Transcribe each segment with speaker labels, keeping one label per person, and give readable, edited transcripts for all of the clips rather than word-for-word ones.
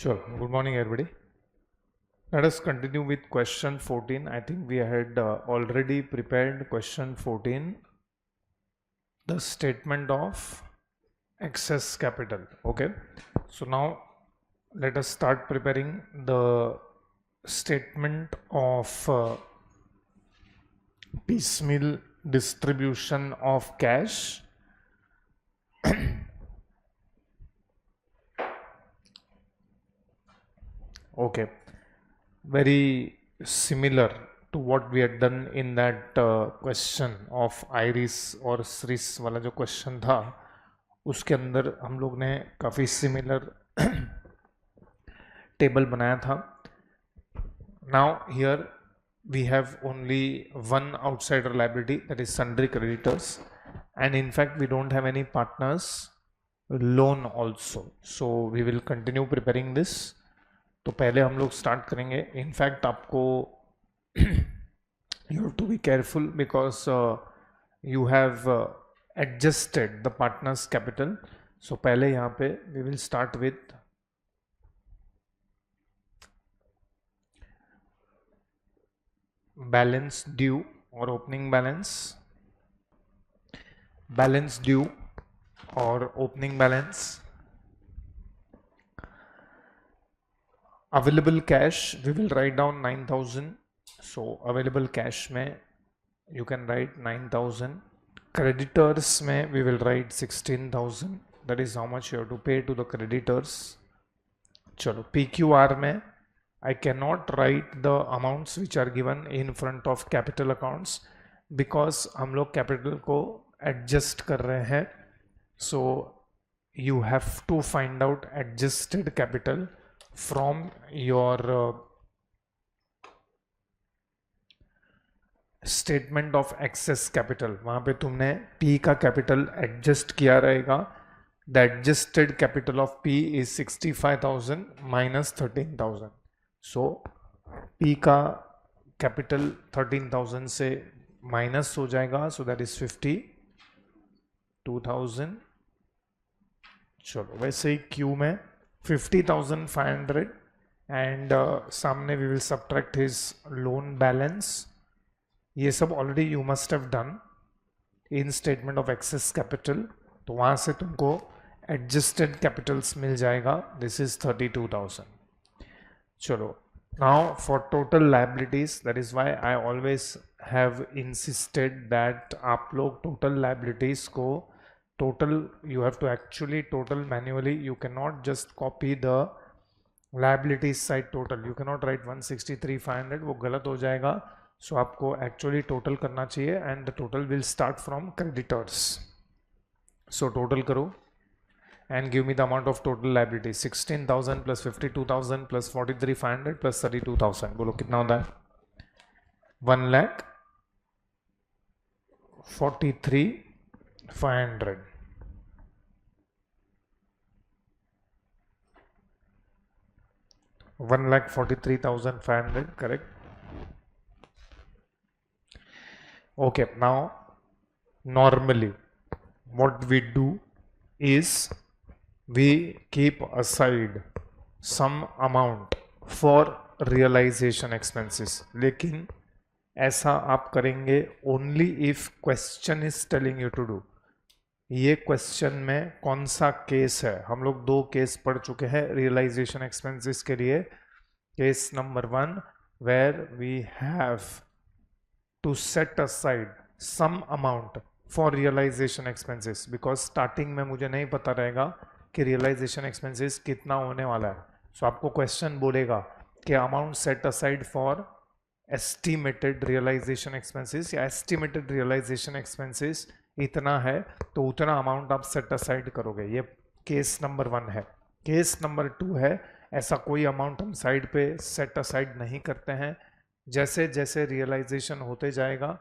Speaker 1: Sure. Good morning, everybody. Let us continue with question 14. I think we had already prepared question 14, the statement of excess capital. Okay. So now let us start preparing the statement of piecemeal distribution of cash. Okay. Very similar to what we had done in that question of iris और sris वाला जो question था उसके अंदर हम लोग ने काफ़ी सिमिलर टेबल बनाया था. Now here we have only one outsider liability, that is sundry creditors, and in fact we don't have any partners loan also. So we will continue preparing this. तो पहले हम लोग स्टार्ट करेंगे. In fact आपको you have to be careful because you have adjusted the partners capital. So पहले यहाँ पे we will start with balance due और ओपनिंग बैलेंस ड्यू और opening balance. Available cash, we will write down 9,000. So available cash में you can write 9,000. Creditors में we will write 16,000. That is how much you have to pay to the creditors. चलो PQR में I cannot write the amounts which are given in front of capital accounts because हम लोग capital को adjust कर रहे हैं. So you have to find out adjusted capital from your statement of excess capital. वहाँ पे तुमने P का capital adjust किया रहेगा. The adjusted capital of P is 65,000 minus 13,000. So P का capital 13,000 से minus हो जाएगा. So that is 52,000. चलो वैसे ही Q में 50,500 and सामने we will subtract his loan balance. ये सब already you must have done in statement of excess capital. तो वहाँ से तुमको adjusted capitals मिल जाएगा. This is 32,000. चलो now for total liabilities, that is why I always have insisted that आप लोग total liabilities को total you have to actually total manually. You cannot just copy the liabilities side total. You cannot write 163,500, वो गलत हो जाएगा. So आपको actually total करना चाहिए and the total will start from creditors. So total करो and give me the amount of total liabilities. 16,000 plus 52,000 plus 43,500 plus 32,000. बोलो कितना होता है? 1,43,500. $1,43,500, correct? Okay, now normally what we do is we keep aside some amount for realization expenses. लेकिन ऐसा आप करेंगे only if question is telling you to do. ये question में कौन सा केस है? हम लोग दो केस पढ़ चुके हैं रियलाइजेशन एक्सपेंसेस के लिए. Case number 1 where we have to set aside some amount for realisation expenses because starting में मुझे नहीं पता रहेगा कि रियलाइजेशन एक्सपेंसेस कितना होने वाला है. सो आपको क्वेश्चन बोलेगा कि amount set aside for estimated realisation expenses या एस्टिमेटेड रियलाइजेशन एक्सपेंसेस इतना है तो उतना अमाउंट आप सेट असाइड करोगे. ये केस नंबर 1 है. केस नंबर 2 है ऐसा कोई अमाउंट हम साइड पे सेट असाइड नहीं करते हैं. जैसे जैसे रियलाइजेशन होते जाएगा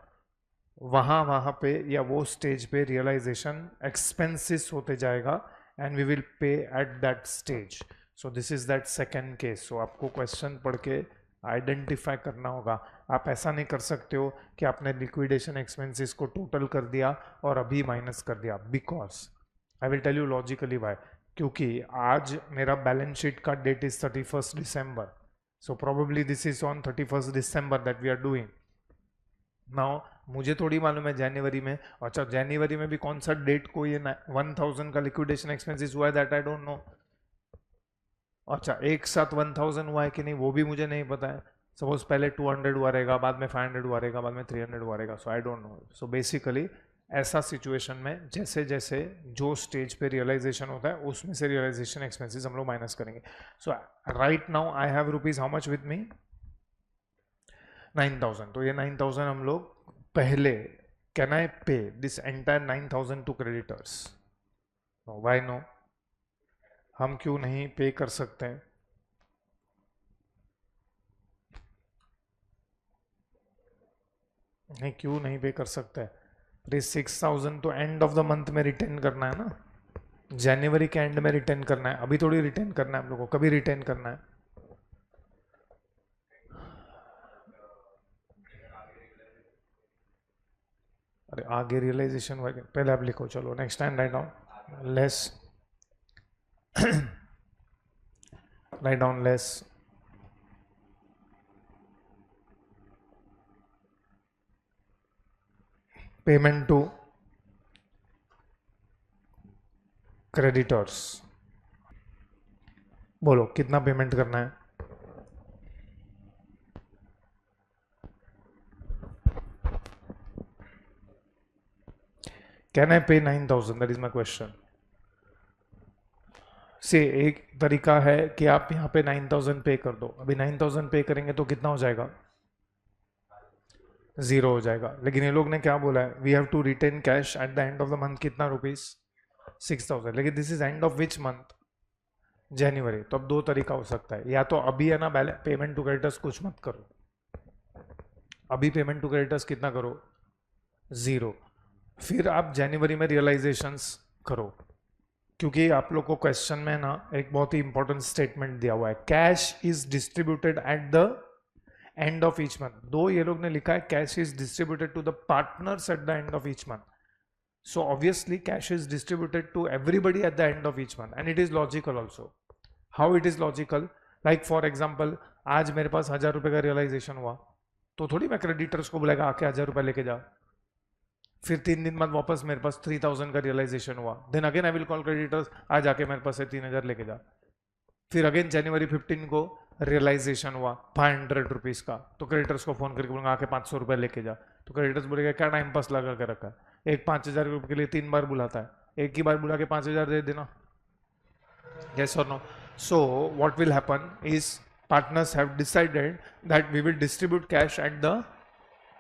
Speaker 1: वहाँ पे या वो स्टेज पे रियलाइजेशन एक्सपेंसेस होते जाएगा and we will pay at that stage. So this is that second case. So आपको क्वेश्चन पढ़ के आइडेंटिफाई करना होगा. आप ऐसा नहीं कर सकते हो कि आपने लिक्विडेशन एक्सपेंसेस को टोटल कर दिया और अभी माइनस कर दिया. Because I will tell you logically why. क्योंकि आज मेरा बैलेंस शीट का date is 31st December, so probably this is on 31st December that we are doing now. मुझे थोड़ी मालूम है जनवरी में, अच्छा जनवरी में भी कौन सा डेट को ये 1000 का लिक्विडेशन एक्सपेंसेस हुआ है, दैट आई डोंट नो. अच्छा एक साथ 1000 हुआ है कि नहीं वो भी मुझे नहीं पता है. सपोज पहले 200 हुआ रहेगा, बाद में 500 हुआ रहेगा, बाद में 300 हुआ रहेगा, so I don't know. So basically ऐसा सिचुएशन में जैसे जैसे जो स्टेज पे रियलाइजेशन होता है उसमें से रियलाइजेशन एक्सपेंसेस हम लोग माइनस करेंगे. So right now I have rupees how much with me 9000. तो ये 9000 हम लोग पहले, can I pay this entire 9000 to creditors? No. Why no? हम क्यों नहीं पे कर सकते हैं? नहीं, क्यों नहीं पे कर सकते हैं? अरे 6000 तो एंड ऑफ द मंथ में रिटर्न करना है ना, जनवरी के एंड में रिटर्न करना है. अभी थोड़ी रिटर्न करना है हम लोग को, कभी रिटर्न करना है? अरे आगे रियलाइजेशन हुआ पहले आप लिखो. चलो next time write down less, write down less payment to creditors. बोलो कितना पेमेंट करना है? Can I pay 9000? That is my question. से एक तरीका है कि आप यहाँ पे 9000 पे कर दो. अभी 9000 पे करेंगे तो कितना हो जाएगा? 0 हो जाएगा. लेकिन ये लोग ने क्या बोला है, we have to retain cash at the end of the month. कितना रुपीज? 6000. लेकिन this is end of which month? January. तो अब दो तरीका हो सकता है, या तो अभी है ना पेमेंट टू क्रेडिटर्स कुछ मत करो, अभी पेमेंट टू क्रेडिटर्स कितना करो? 0. फिर आप जनवरी में रियलाइजेशंस करो, क्योंकि आप लोग को क्वेश्चन में ना एक बहुत ही इंपॉर्टेंट स्टेटमेंट दिया हुआ है, cash is distributed at the end of each month. दो ये लोग ने लिखा है cash is distributed to the partners at the end of each month. So obviously cash is distributed to everybody at the end of each month, and it is logical also. How it is logical? Like for example आज मेरे पास 1000 रुपए का realisation हुआ, तो थोड़ी मैं creditors को बोलेगा आके 1000 रुपए लेके जाओ. फिर 3 दिन बाद वापस मेरे पास 3000 का रियलाइजेशन हुआ, then again I will call creditors, आज आके मेरे पास से 3000 लेके जा. फिर अगेन जनवरी 15 को रियलाइजेशन हुआ 500 रुपीज का, तो क्रेडिटर्स को फोन करके बोलूंगा आके 500 रुपए लेके जा. तो क्रेडिटर्स बोलेगा क्या टाइम पास लगा कर रखा है, एक 5000 रुपए के लिए 3 बार बुलाता है, एक ही बार बुला के 5000 दे देना. Yes or no? So what will happen is partners have decided that we will distribute cash at the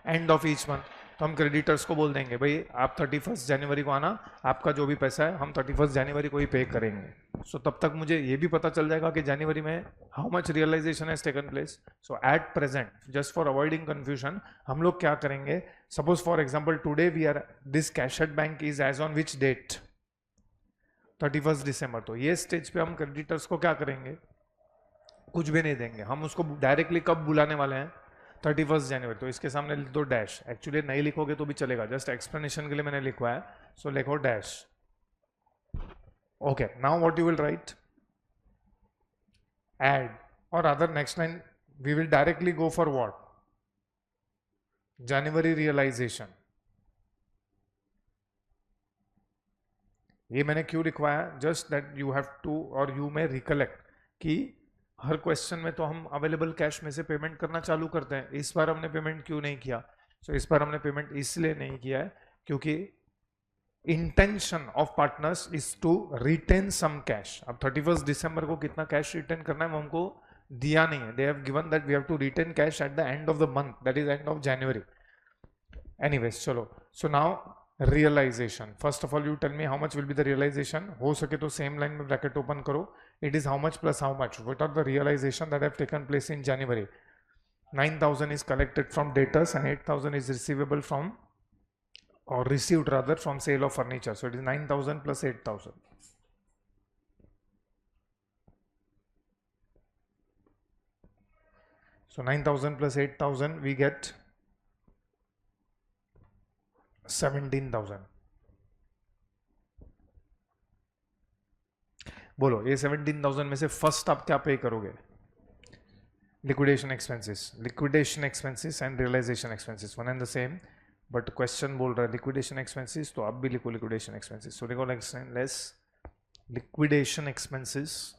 Speaker 1: end of each month. तो हम क्रेडिटर्स को बोल देंगे भाई आप 31st जनवरी को आना, आपका जो भी पैसा है हम 31st जनवरी को ही पे करेंगे. सो तब तक मुझे ये भी पता चल जाएगा कि जनवरी में how much realisation has taken place. So at present, just for avoiding confusion, हम लोग क्या करेंगे, suppose for example today we are, this cash at bank is as on which date? 31st December. तो ये स्टेज पे हम creditors को क्या करेंगे, कुछ भी नहीं देंगे. हम उसको डायरेक्टली कब बुलाने वाले हैं? 31st जनवरी. तो इसके सामने लिख दो डैश. एक्चुअली नहीं लिखोगे तो भी चलेगा, जस्ट एक्सप्लेनेशन के लिए मैंने लिखवा है. सो लिखो dash. Okay, now what you will write? Add और other next line we will directly go for what? January realisation. ये मैंने क्यों लिखवाया? Just that you have to, और यू में रिकलेक्ट कि हर क्वेश्चन में तो हम अवेलेबल कैश में से पेमेंट करना चालू करते हैं. इस बार हमने पेमेंट क्यों नहीं किया? सो इस बार हमने पेमेंट इसलिए नहीं किया है क्योंकि intention of partners is to retain some cash. अब 31st December को कितना कैश रिटेन करना है वो हमको दिया नहीं है. They have given that we have to retain cash at the end of the month, that is end of January. Anyways चलो. So now realization. First of all, you tell me how much will be the realization. हो सके तो same line में bracket open करो. It is how much plus how much. What are the realization that have taken place in January? 9000 is collected from debtors and 8000 is receivable from, or received rather, from sale of furniture. So it is 9000 plus 8000. So 9000 plus 8000 we get 17,000. बोलो ये 17,000 में से first आप क्या pay करोगे? Liquidation expenses and realisation expenses one and the same, but question बोल रहा है लिक्विडेशन एक्सपेंसेस, तो आप भी लिखो लिक्विडेशन एक्सपेंसेस. सो लिखो less liquidation expenses,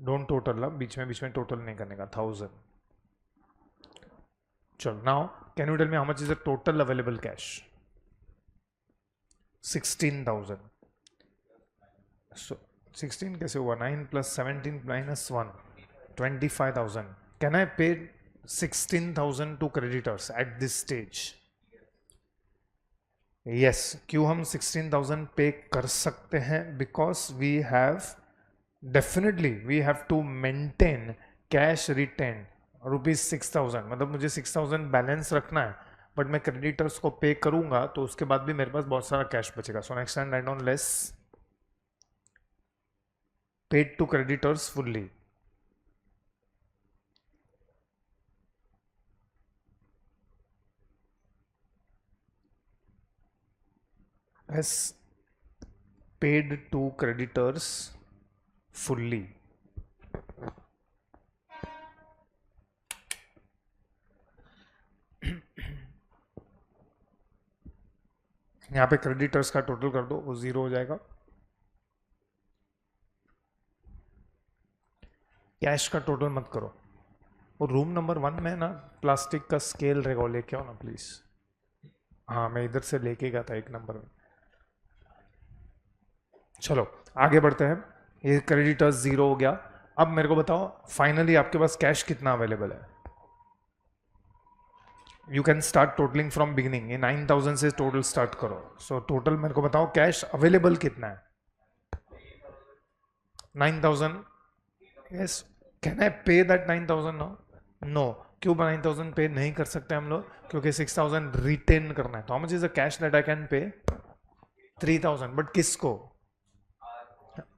Speaker 1: don't total, बीच में टोटल नहीं करने का. 1000. चलो now can you tell me how much is the total available cash? 16,000. So 16 कैसे हुआ? 9 plus 17 minus 1, 25,000. Can I pay 16,000 to creditors at this stage? Yes. क्यों हम 16,000 पे कर सकते हैं? Because we have definitely we have to maintain cash retained ₹6,000. मतलब मुझे 6,000 बैलेंस रखना है, बट मैं क्रेडिटर्स को पे करूंगा तो उसके बाद भी मेरे पास बहुत सारा कैश बचेगा. सो next time write down less paid to creditors fully. Has paid to creditors fully. यहां पे क्रेडिटर्स का टोटल कर दो, वो 0 हो जाएगा. कैश का टोटल मत करो. और रूम नंबर 1 में ना प्लास्टिक का स्केल रहेगा, लेके आओ ना प्लीज. हाँ मैं इधर से लेके गया था 1 नंबर में. चलो आगे बढ़ते हैं. ये क्रेडिटर्स 0 हो गया. अब मेरे को बताओ फाइनली आपके पास कैश कितना अवेलेबल है? You can start totalling from beginning. ये 9,000 से टोटल स्टार्ट करो. सो टोटल मेरे को बताओ कैश अवेलेबल कितना है? 9,000. यस. कैन आई पे दैट 9,000 नाउ? नो. क्यों 9,000 पे नहीं कर सकते हम लोग? क्योंकि 6,000 रिटेन करना है. तो how much is the cash that I can pay? 3,000. But किसको?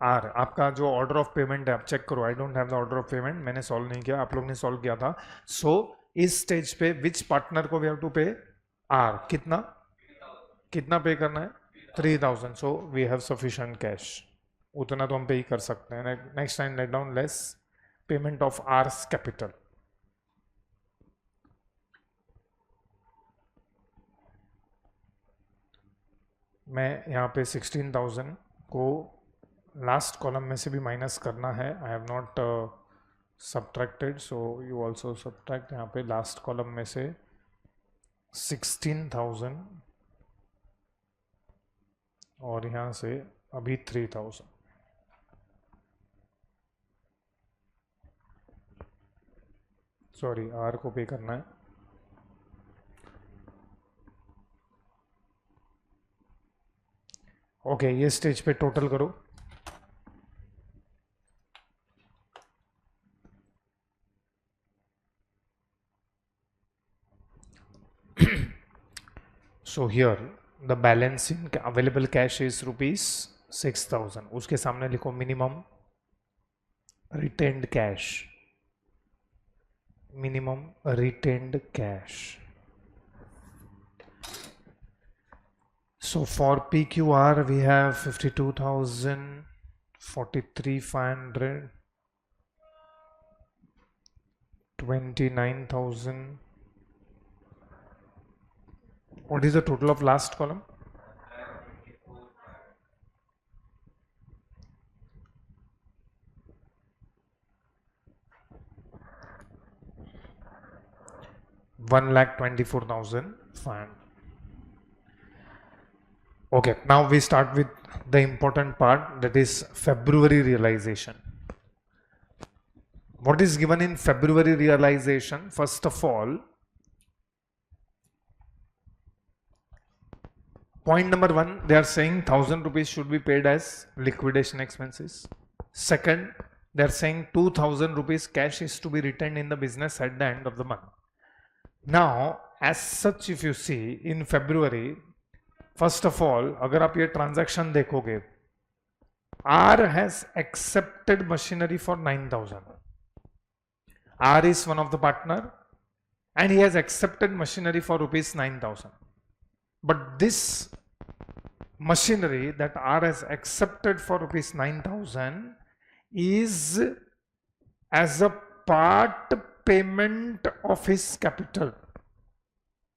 Speaker 1: आर. आपका जो ऑर्डर ऑफ पेमेंट है आप चेक करो. I don't have the order of payment, मैंने सॉल्व नहीं किया, आप लोग ने सॉल्व किया था. सो इस स्टेज पे विच पार्टनर को we have to pay? R. कितना पे करना है? 3,000. So we have sufficient cash. उतना तो हम पे ही कर सकते हैं. Next time write down less payment of R's capital. मैं यहाँ पे 16,000 को लास्ट कॉलम में से भी माइनस करना है. I have not subtracted, so you also subtract. यहाँ पे लास्ट कॉलम में से 16,000 और यहाँ से अभी 3,000. सॉरी आर को पे करना है. ओके ये स्टेज पे टोटल करो. So here the balance in available cash is ₹6,000. उसके सामने लिखो minimum retained cash. Minimum retained cash. So for PQR we have 52,000, 43,500, 29,000. What is the total of last column? $1,24,500. Okay, now we start with the important part, that is February realization. What is given in February realization? First of all, point number 1, they are saying 1,000 rupees should be paid as liquidation expenses. Second, they are saying 2,000 rupees cash is to be retained in the business at the end of the month. Now, as such, if you see in February, first of all, अगर आप ये transaction देखोगे, R has accepted machinery for 9,000. R is one of the partner and he has accepted machinery for ₹9,000. But this machinery that R has accepted for rupees 9,000 is as a part payment of his capital.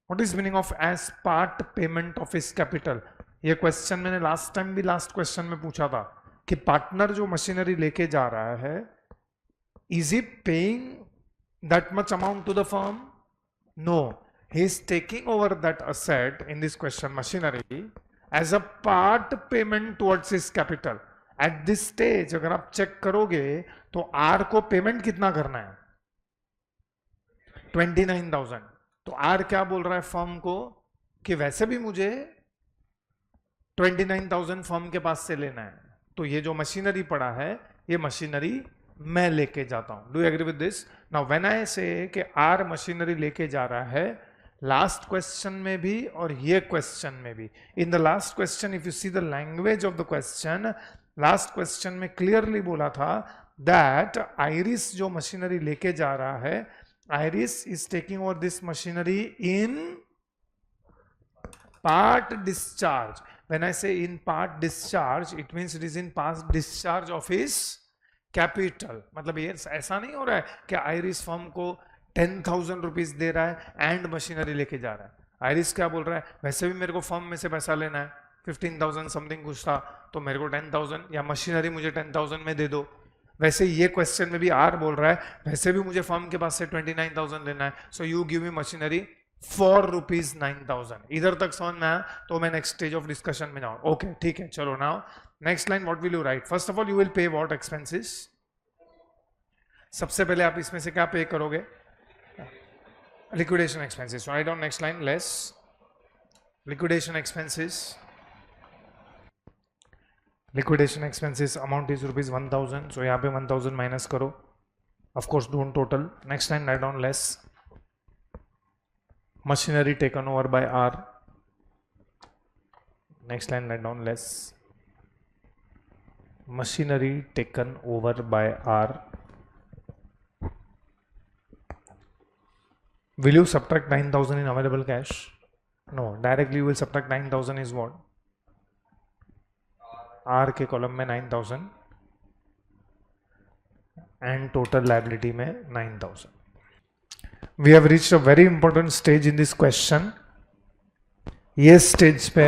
Speaker 1: What is meaning of as part payment of his capital? ये question मैंने last time भी last question में पूछा था कि partner जो machinery लेके जा रहा है, is he paying that much amount to the firm? No, he is taking over that asset, in this question machinery, as a part payment towards his capital. At this stage अगर आप check करोगे तो R को payment कितना करना है? 29,000. तो R क्या बोल रहा है फर्म को कि वैसे भी मुझे 29,000 फर्म के पास से लेना है, तो ये जो मशीनरी पड़ा है ये मशीनरी मैं लेके जाता हूं. Do you agree with this? Now when I say कि आर मशीनरी लेके जा रहा है, लास्ट क्वेश्चन में भी और ये क्वेश्चन में भी, in the last question if you see the language of the question, last question में क्लियरली बोला था दैट आइरिस जो मशीनरी लेके जा रहा है, iris is taking over this machinery in part discharge. When I say in part discharge, it means it is in part discharge of his capital. मतलब ये ऐसा नहीं हो रहा है कि आइरिस फर्म को 10,000 रुपीज दे रहा है एंड मशीनरी लेके जा रहा है. आइरिस क्या बोल रहा है, वैसे भी मेरे को फर्म में से पैसा लेना है, 15,000 समथिंग कुछ था, तो मेरे को 10,000 या मशीनरी मुझे 10,000 में दे दो. वैसे ये क्वेश्चन में भी आर बोल रहा है वैसे भी मुझे फर्म के पास से 29,000 लेना है, so you give me machinery for rupees 9,000. इधर तक समझ में आया तो मैं नेक्स्ट स्टेज ऑफ डिस्कशन में जाऊं. ओके ठीक है, चलो. Now next line, what will you right? First of all you will पे व्हाट एक्सपेंसेस. सबसे पहले आप इसमें से क्या पे करोगे? Liquidation expenses. Write down next line, less liquidation expenses. Liquidation expenses amount is rupees 1,000, सो यहाँ पे 1,000 माइनस करो. Of course don't total. Next line, right down less machinery taken over by R. Next line, write down less machinery taken over by R. Will you subtract 9,000 in available cash? No, directly you will subtract 9,000 is what? R के column में 9,000 and total liability में 9,000. We have reached a very important stage in this question. ये stage पे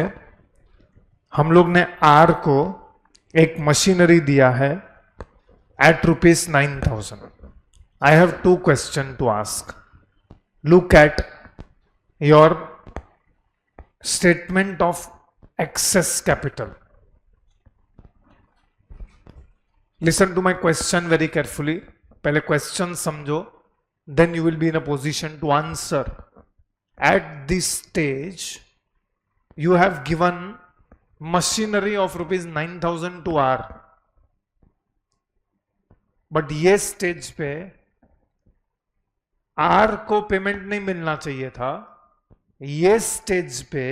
Speaker 1: हम लोग ने R को एक मशीनरी दिया है at rupees 9,000. I have two questions to ask. Look at your statement of excess capital. Listen to my question very carefully. पहले question समझो, then you will be in a position to answer. At this stage, you have given machinery of rupees 9,000 to R. But ये stage पे R को payment नहीं मिलना चाहिए था. ये स्टेज पे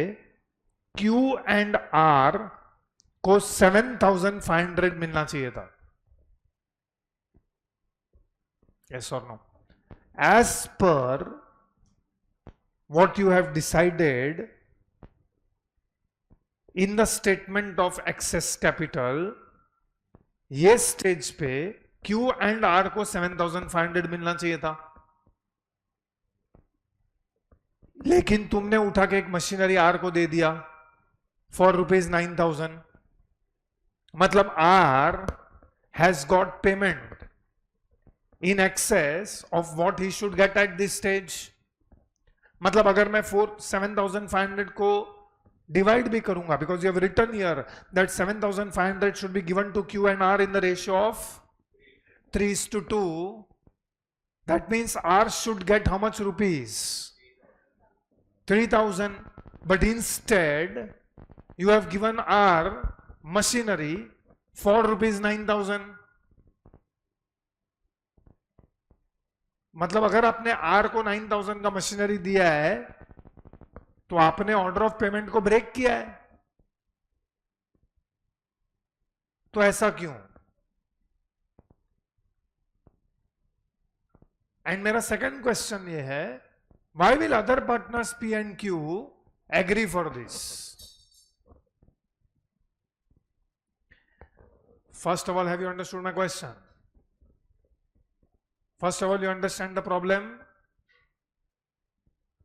Speaker 1: Q एंड R को 7,500 मिलना चाहिए था. Yes or no? As per what you have decided in the statement of excess capital, ये स्टेज पे Q एंड R को 7,500 मिलना चाहिए था. लेकिन तुमने उठा के एक मशीनरी R को दे दिया फॉर रुपीज 9,000. मतलब R has got payment in excess of what he should get at this stage. मतलब अगर मैं 7,500 को डिवाइड भी करूंगा, because you have written here that 7,500 should be given to Q and R in the ratio of 3:2. That means R should get how much rupees? 3,000. But instead you have given R machinery for rupees 9,000. मतलब अगर आपने are को 9,000 का machinery दिया है तो आपने order of payment को ब्रेक किया है. तो ऐसा क्यों? एंड मेरा सेकंड क्वेश्चन ये है, why will other partners P and Q agree for this? First of all, have you understood my question? First of all, you understand the problem?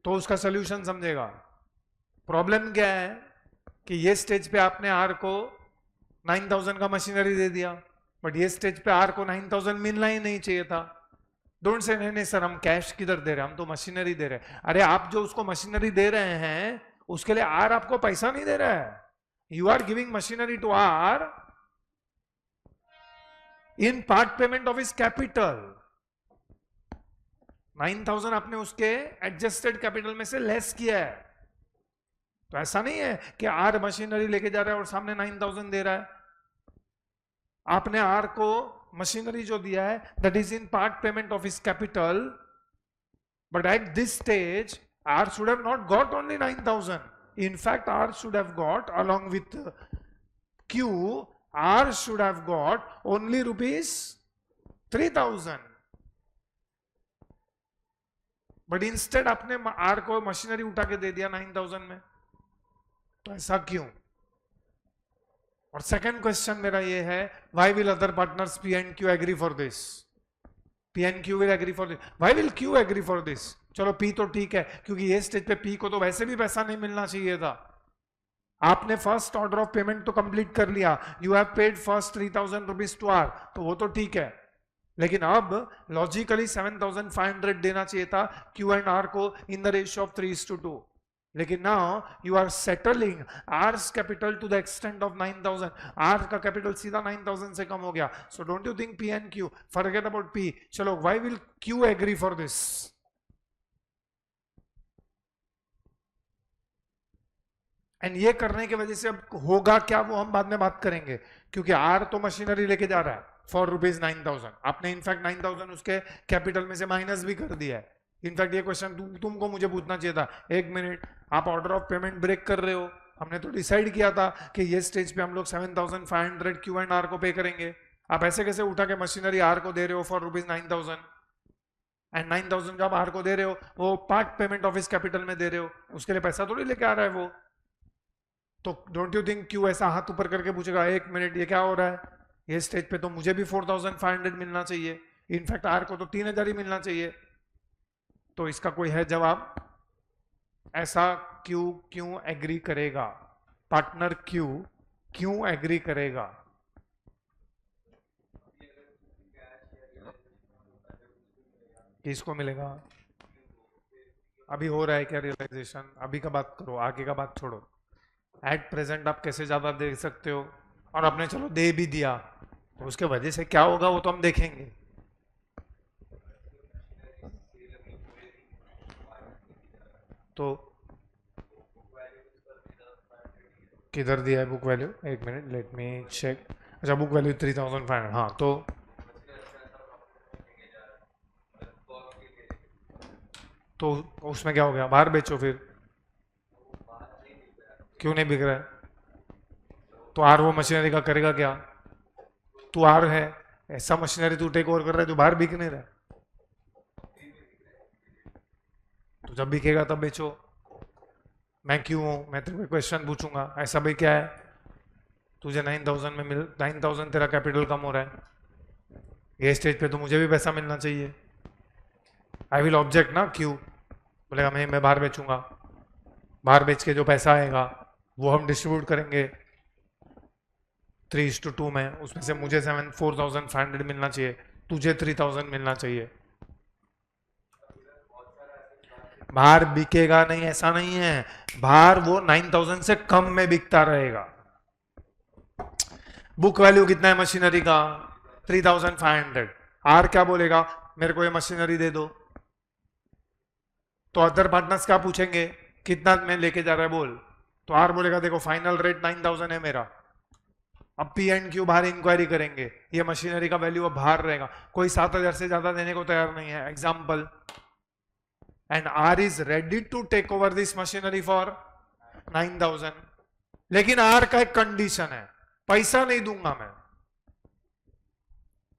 Speaker 1: तो उसका सोल्यूशन समझेगा. प्रॉब्लम क्या है कि ये स्टेज पे आपने आर को 9000 का मशीनरी दे दिया, बट ये स्टेज पे आर को 9000 मिलना ही नहीं चाहिए था. डोंट से नहीं सर हम कैश किधर दे रहे हैं, हम तो मशीनरी दे रहे हैं. अरे आप जो उसको मशीनरी दे रहे हैं उसके लिए आर आपको पैसा नहीं दे रहा है. You are giving machinery to R in part payment of his capital. 9000 आपने उसके एडजस्टेड कैपिटल में से लेस किया है. तो ऐसा नहीं है कि आर मशीनरी लेके जा रहा है और सामने 9000 दे रहा है. आपने आर को मशीनरी जो दिया है that is in part payment of his capital, but at this stage R should have not got only 9000. In fact, R should have got along with Q, R should have got only rupees 3000. But instead आपने R को machinery उठा के दे दिया 9000 में. तो ऐसा क्यों? और सेकंड क्वेश्चन मेरा ये है, why will other partners P and Q agree for this? P and Q will agree for this. Why will Q agree for this? चलो P तो ठीक है, क्योंकि ये स्टेज पे P को तो वैसे भी पैसा नहीं मिलना चाहिए था. आपने फर्स्ट ऑर्डर ऑफ पेमेंट तो कंप्लीट कर लिया. You have paid first 3000 rupees to R, तो वो तो ठीक है. लेकिन अब लॉजिकली 7500 देना चाहिए था Q एंड R को इन द रेशियो ऑफ 3:2. लेकिन now you are settling R's capital to the extent of 9000. R का कैपिटल सीधा 9000 से कम हो गया. So don't you think P and Q, forget about P. चलो why will Q agree for this? And ये करने की वजह से अब होगा क्या वो हम बाद में बात करेंगे, क्योंकि आर तो मशीनरी लेके जा रहा है फॉर रुपीज 9000. आपने इनफैक्ट 9000 उसके कैपिटल में से माइनस भी कर दिया है. इनफैक्ट ये क्वेश्चन तुमको मुझे पूछना चाहिए था. एक मिनट, आप ऑर्डर ऑफ पेमेंट ब्रेक कर रहे हो. हमने तो डिसाइड किया था कि ये स्टेज पे हम लोग 7500 Q एंड R को पे करेंगे. आप ऐसे कैसे उठा के मशीनरी R को दे रहे हो फॉर रुपीज 9000 एंड 9000 जब R को दे रहे हो वो part payment of his capital में दे रहे हो, उसके लिए पैसा थोड़ी लेके आ रहा है वो. तो डोंट यू थिंक Q ऐसा हाथ ऊपर करके पूछेगा, एक मिनट ये क्या हो रहा है, ये स्टेज पे तो मुझे भी 4500 मिलना चाहिए, इनफैक्ट R को तो 3000 ही मिलना चाहिए. तो इसका कोई है जवाब? ऐसा क्यों एग्री करेगा? पार्टनर क्यों एग्री करेगा? किसको मिलेगा? अभी हो रहा है क्या रियलाइजेशन? अभी का बात करो, आगे का बात छोड़ो. एट प्रेजेंट आप कैसे ज्यादा दे सकते हो, और आपने चलो दे भी दिया तो उसके वजह से क्या होगा वो तो हम देखेंगे. तो किधर दिया है बुक वैल्यू? एक मिनट, लेट मी चेक. अच्छा, बुक वैल्यू 3500. हाँ, तो उसमें क्या हो गया? बाहर बेचो फिर. क्यों नहीं बिक रहा है? तो आर वो मशीनरी का करेगा क्या? तू आर है, ऐसा मशीनरी तू टेक ओवर कर रहा है जो बाहर बिक नहीं रहा है. तो जब बिकेगा तब बेचो. मैं क्यों हूं? मैं तेरे को क्वेश्चन पूछूंगा, ऐसा भी क्या है तुझे 9000 में 9000 तेरा कैपिटल कम हो रहा है, ये स्टेज पे तो मुझे भी पैसा मिलना चाहिए. आई विल ऑब्जेक्ट ना. क्यों बोलेगा मैं बाहर बेचूंगा, बाहर बेच के जो पैसा आएगा वो हम डिस्ट्रीब्यूट करेंगे 3:2 में. उसमें से मुझे 4500 मिलना चाहिए, तुझे 3000 मिलना चाहिए. बाहर बिकेगा नहीं ऐसा नहीं है, बाहर वो 9000 से कम में बिकता रहेगा. बुक वैल्यू कितना है मशीनरी का? 3500. आर क्या बोलेगा? मेरे को ये मशीनरी दे दो. तो अदर पार्टनर्स क्या पूछेंगे, कितना में लेके जा रहा है बोल. तो आर बोलेगा देखो फाइनल रेट 9000 है मेरा. अब P एंड Q बाहर इंक्वायरी करेंगे, ये मशीनरी का वैल्यू अब बाहर रहेगा, कोई 7000 से ज्यादा देने को तैयार नहीं है, example. And R is ready to take over this machinery for 9000. लेकिन R का एक कंडीशन है, पैसा नहीं दूंगा मैं.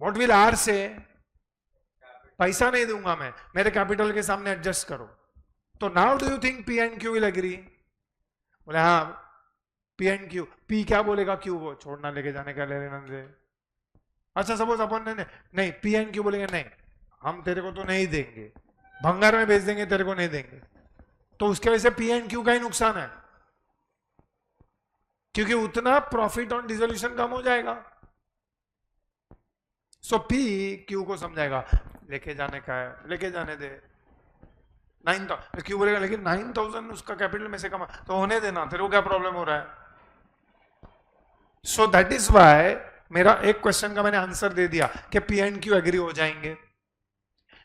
Speaker 1: व्हाट विल R से? पैसा नहीं दूंगा मैं, मेरे कैपिटल के सामने एडजस्ट करो. तो now do you think P and Q will agree? बोले हाँ P एंड Q. P क्या बोलेगा? Q वो छोड़ना लेके जाने का ले लेना दे. अच्छा सपोज अपन ने नहीं पी एंड क्यू बोलेंगे नहीं हम तेरे को तो नहीं देंगे, भंगार में बेच देंगे, तेरे को नहीं देंगे, तो उसके वजह से पी एंड क्यू का ही नुकसान है, क्योंकि उतना प्रॉफिट ऑन डिसोल्यूशन कम हो जाएगा। सो पी क्यू को समझाएगा लेके जाने का है, लेके जाने दे 9,000, क्यों बोलेगा लेकिन 9,000 उसका कैपिटल में से कमा, तो होने देना, तेरे को क्या प्रॉब्लम हो रहा है। सो दैट इज वाई मेरा एक क्वेश्चन का मैंने आंसर दे दिया कि पी एंड क्यू एग्री हो जाएंगे।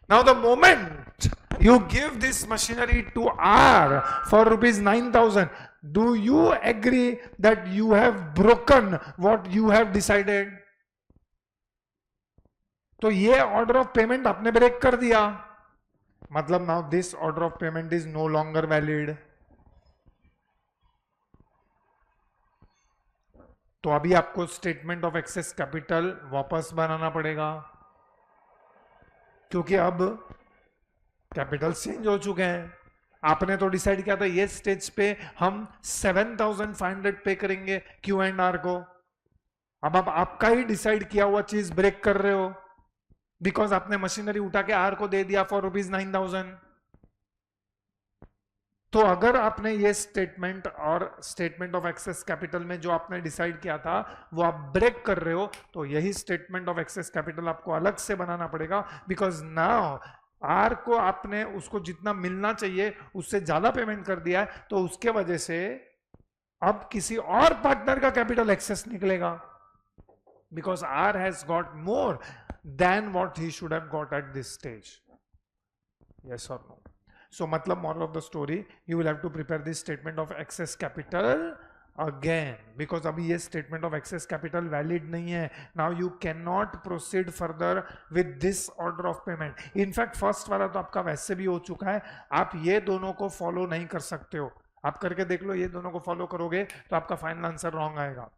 Speaker 1: Now the moment you give this machinery to R for rupees 9,000, do you agree that you have broken what you have decided? तो ये ऑर्डर ऑफ पेमेंट आपने break कर दिया, मतलब now this order of payment is no longer valid. तो अभी आपको statement of excess capital वापस बनाना पड़ेगा, क्योंकि अब कैपिटल चेंज हो चुके हैं। आपने तो डिसाइड किया था ये स्टेज पे हम 7,500 पे करेंगे क्यू एंड आर को, अब आप आपका ही डिसाइड किया हुआ चीज ब्रेक कर रहे हो, बिकॉज आपने मशीनरी उठा के आर को दे दिया फॉर रुपीज 9,000। तो अगर आपने ये स्टेटमेंट और स्टेटमेंट ऑफ एक्सेस कैपिटल में जो आपने डिसाइड किया था वो आप ब्रेक कर रहे हो, तो यही स्टेटमेंट ऑफ एक्सेस कैपिटल आपको अलग से बनाना पड़ेगा, बिकॉज नाउ आर को आपने उसको जितना मिलना चाहिए उससे ज्यादा पेमेंट कर दिया है, तो उसके वजह से अब किसी और पार्टनर का कैपिटल एक्सेस निकलेगा, because R has got more than what he should have got at this stage. Yes और नो? सो मतलब moral of the story, you will have to prepare this statement of excess capital again, because अभी ये statement of excess capital valid नहीं है। Now you cannot proceed further with this order of payment. In fact first वाला तो आपका वैसे भी हो चुका है, आप ये दोनों को फॉलो नहीं कर सकते हो, आप करके देख लो, ये दोनों को फॉलो करोगे तो आपका फाइनल आंसर रॉन्ग आएगा।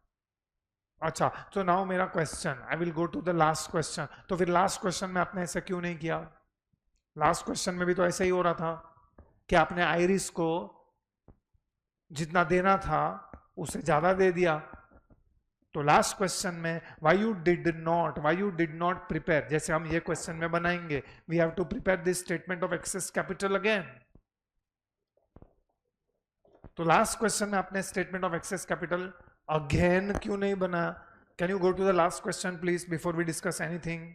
Speaker 1: अच्छा, तो नाउ मेरा question, I will go to the last question. तो फिर लास्ट क्वेश्चन में आपने ऐसा क्यों नहीं किया? लास्ट क्वेश्चन में भी तो ऐसा ही हो रहा था कि आपने आइरिस को जितना देना था उसे ज्यादा दे दिया। तो लास्ट क्वेश्चन में why you did not prepare, जैसे हम ये क्वेश्चन में बनाएंगे, we have to prepare this statement of excess capital again. तो लास्ट क्वेश्चन में आपने statement of excess capital again क्यों नहीं बना? Can you go to the last question please before we discuss anything?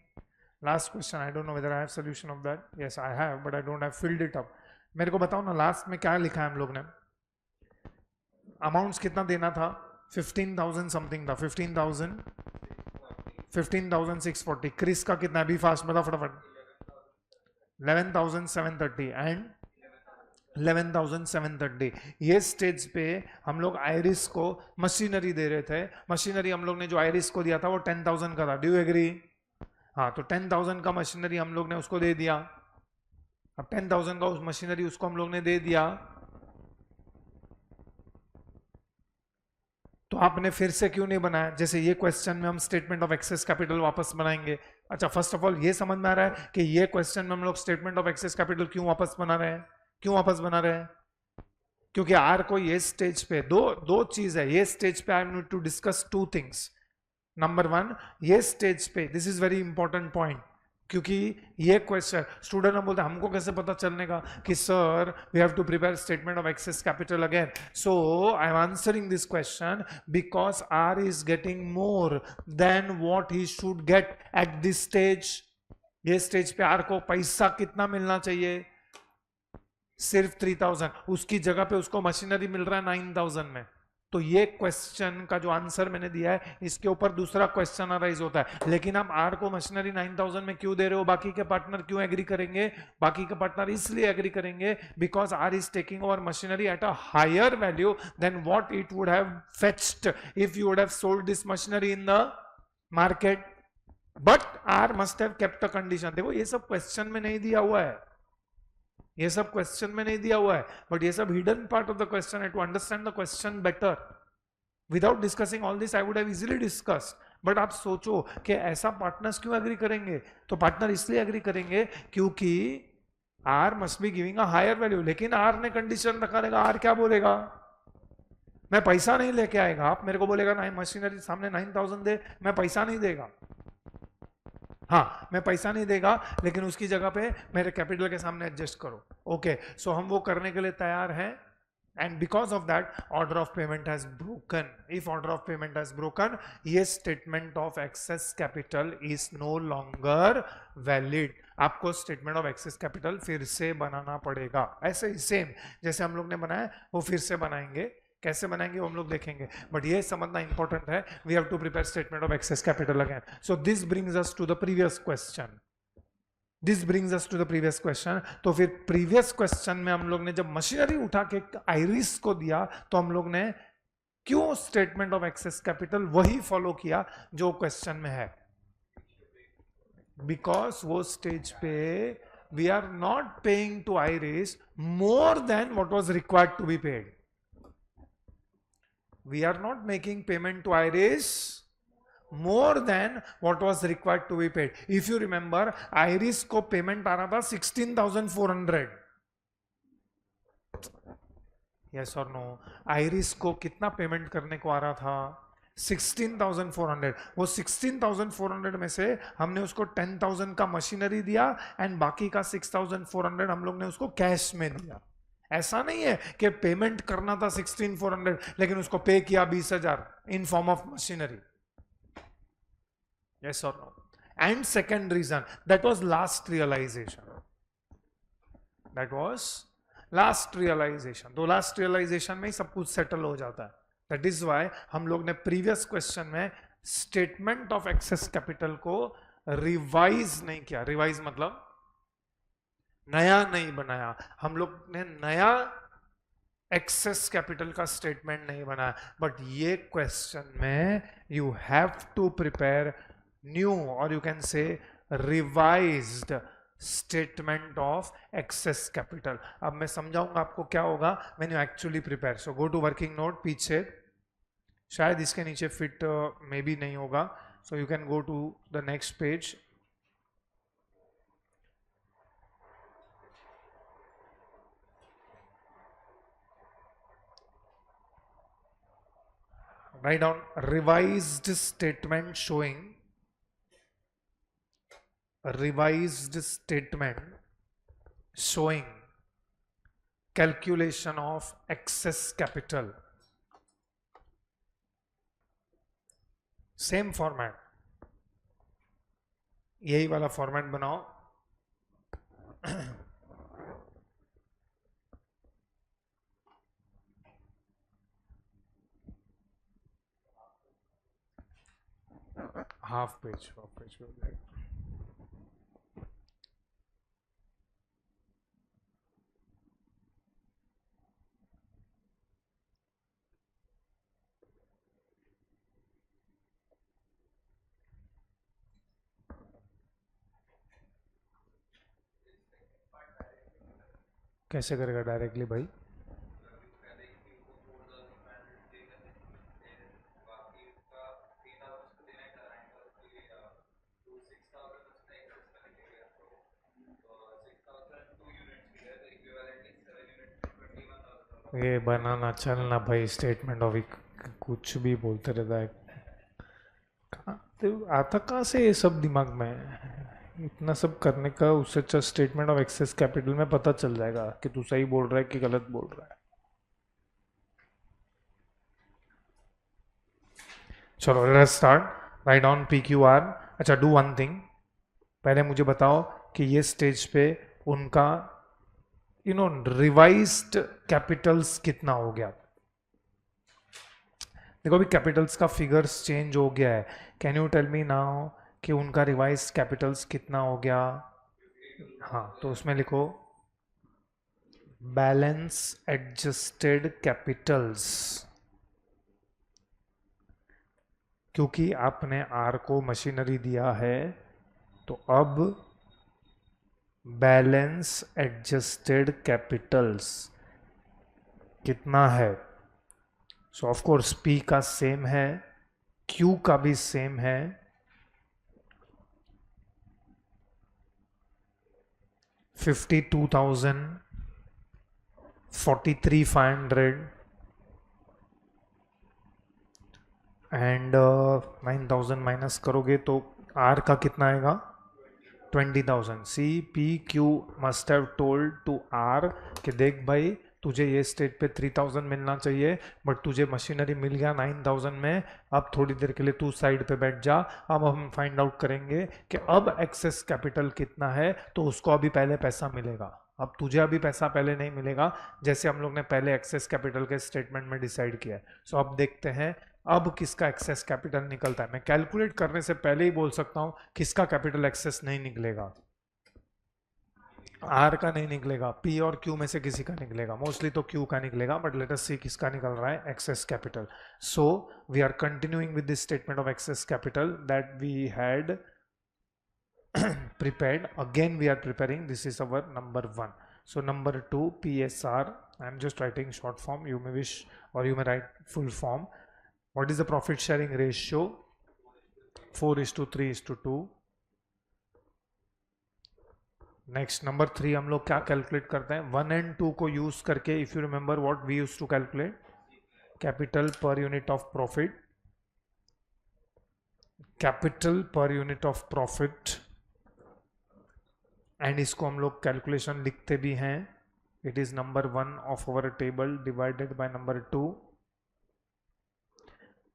Speaker 1: Last question, I don't know whether I have solution of that. Yes I have, but I don't have filled it up. मेरे को बताओ ना last में क्या लिखा है हम लोग ने? अमाउंट्स कितना देना था? 15,000 समथिंग था, 15,640। क्रिस का कितना है? अभी फास्ट बता फटाफट। 11,730 एंड 11,730। ये स्टेज पे हम लोग आइरिस को मशीनरी दे रहे थे, मशीनरी हम लोग ने जो आइरिस को दिया था वो 10,000 का था। Do you agree? हाँ, तो 10,000 का मशीनरी हम लोग ने उसको दे दिया। अब 10,000 का उस मशीनरी उसको हम लोग ने दे दिया, तो आपने फिर से क्यों नहीं बनाया? जैसे ये क्वेश्चन में हम स्टेटमेंट ऑफ एक्सेस कैपिटल वापस बनाएंगे। अच्छा, फर्स्ट ऑफ ऑल ये समझ में आ रहा है कि ये क्वेश्चन में हम लोग स्टेटमेंट ऑफ एक्सेस कैपिटल क्यों वापस बना रहे हैं? क्यों वापस बना रहे हैं? क्योंकि आर को ये स्टेज पे दो चीज है। ये स्टेज पे I need to discuss two things. Number one, ये स्टेज पे, this is very important point, क्योंकि ये क्वेश्चन स्टूडेंट हम बोलते हैं हमको कैसे पता चलने का कि sir we have to prepare statement of excess capital again. So I am answering this question because R is getting more than what he should get at this stage. ये स्टेज पे आर को पैसा कितना मिलना चाहिए? सिर्फ 3,000। उसकी जगह पे उसको मशीनरी मिल रहा है 9,000 में। तो ये क्वेश्चन का जो आंसर मैंने दिया है इसके ऊपर दूसरा क्वेश्चन अराइज होता है, लेकिन आप आर को मशीनरी 9,000 में क्यों दे रहे हो? बाकी के पार्टनर क्यों एग्री करेंगे? बाकी के पार्टनर इसलिए एग्री करेंगे because R is taking over machinery at a higher value than what it would have fetched if you would have sold this machinery in the market, but R must have kept a condition. देखो ये सब question में नहीं दिया हुआ है, ये सब क्वेश्चन में नहीं दिया हुआ है, बट ये सब hidden part of the question है। To understand the question better, without discussing all this I would have easily discussed, but आप सोचो कि ऐसा पार्टनर्स क्यों एग्री करेंगे? तो पार्टनर इसलिए एग्री करेंगे क्योंकि R must be giving a higher value. लेकिन आर ने कंडीशन रखा रहेगा, आर क्या बोलेगा? मैं पैसा नहीं लेके आएगा। आप मेरे को बोलेगा ना मशीनरी सामने 9,000 दे, मैं पैसा नहीं देगा। हाँ, मैं पैसा नहीं देगा लेकिन उसकी जगह पे मेरे कैपिटल के सामने एडजस्ट करो। ओके, सो हम वो करने के लिए तैयार हैं। And because of that, order of payment has broken. If order of payment has broken, yes, statement of excess capital is no longer valid. आपको स्टेटमेंट ऑफ एक्सेस कैपिटल फिर से बनाना पड़ेगा। ऐसे ही सेम जैसे हम लोग ने बनाया वो फिर से बनाएंगे। कैसे बनाएंगे वो हम लोग देखेंगे, बट ये समझना इंपॉर्टेंट है, we have to prepare statement of excess capital again. So this brings us to the previous question. This brings us to the previous question. तो फिर प्रीवियस क्वेश्चन में हम लोग ने जब मशीनरी उठा के आइरिस को दिया तो हम लोग ने क्यों स्टेटमेंट ऑफ एक्सेस कैपिटल वही फॉलो किया जो क्वेश्चन में है? बिकॉज वो स्टेज पे we are not paying to Iris more than what was required to be paid. We are not making payment to Iris more than what was required to be paid. If you remember, Iris को payment आ रहा था 16,400. yes or no? Iris को कितना payment करने को आ रहा था? 16,400. वो 16,400 में से हमने उसको 10,000 का मशीनरी दिया एंड बाकी का 6,400 हम लोग ने उसको कैश में दिया। ऐसा नहीं है कि पेमेंट करना था 16,400 लेकिन उसको पे किया 20,000 in form of machinery. Yes or no? And second reason, that was last realization. That was last realization. तो last realization में ही सब कुछ सेटल हो जाता है। That is why हम लोग ने प्रीवियस क्वेश्चन में स्टेटमेंट ऑफ एक्सेस कैपिटल को रिवाइज नहीं किया। रिवाइज मतलब नया नहीं बनाया। हम लोग ने नया एक्सेस कैपिटल का स्टेटमेंट नहीं बनाया, बट ये क्वेश्चन में you have to prepare new और you can say revised statement of excess capital. अब मैं समझाऊंगा आपको क्या होगा when you actually prepare. So go to working note, पीछे शायद इसके नीचे फिट मे भी नहीं होगा, so you can go to the next page. Write down revised statement showing calculation of excess capital. Same format, यही वाला फॉर्मेट बनाओ। हाफ पेज कैसे करेगा डायरेक्टली भाई? ये बनाना चलना भाई स्टेटमेंट ऑफ कुछ भी बोलते रहता है। आता कहाँ से ये सब दिमाग में? इतना सब करने का उससे अच्छा स्टेटमेंट ऑफ एक्सेस कैपिटल में पता चल जाएगा कि तू सही बोल रहा है कि गलत बोल रहा है। चलो let's start. Write down PQR। अच्छा, डू वन थिंग, पहले मुझे बताओ कि ये स्टेज पे उनका रिवाइज्ड कैपिटल्स कितना हो गया। देखो अभी कैपिटल्स का फिगर्स चेंज हो गया है। Can you tell me now कि उनका रिवाइज्ड कैपिटल्स कितना हो गया? हाँ, तो उसमें लिखो बैलेंस एडजस्टेड कैपिटल्स, क्योंकि आपने R को मशीनरी दिया है तो अब बैलेंस एडजस्टेड कैपिटल्स कितना है? सो ऑफ कोर्स P का सेम है, Q का भी सेम है, 52,000, 43,500 एंड 9,000 माइनस करोगे तो R का कितना आएगा? 20,000. See P Q must have told to R कि देख भाई तुझे ये स्टेट पे 3,000 मिलना चाहिए, बट तुझे मशीनरी मिल गया 9,000 में, अब थोड़ी देर के लिए तू साइड पे बैठ जा, अब हम फाइंड आउट करेंगे कि अब एक्सेस कैपिटल कितना है, तो उसको अभी पहले पैसा मिलेगा। अब तुझे अभी पैसा पहले नहीं मिलेगा, जैसे हम लोग ने पहले एक्सेस कैपिटल के स्टेटमेंट में डिसाइड किया है। सो अब देखते हैं अब किसका एक्सेस कैपिटल निकलता है। मैं कैलकुलेट करने से पहले ही बोल सकता हूं किसका कैपिटल एक्सेस नहीं निकलेगा। आर का नहीं निकलेगा, पी और क्यू में से किसी का निकलेगा, मोस्टली तो क्यू का निकलेगा, बट लेट अस सी किसका निकल रहा है excess capital. So we are continuing with this statement of excess capital that we had prepared. Again we are preparing, this is our number 1. So number 2, PSR, I am just writing short form, you may wish or you may write full form. What is the profit sharing ratio? 4:3:2. Next number 3 हम लोग क्या calculate करते हैं, 1 and 2 को use करके, if you remember what we use to calculate, capital per unit of profit, capital per unit of profit, and इसको हम लोग कैलकुलेशन लिखते भी हैं, it is number 1 of our table divided by number 2,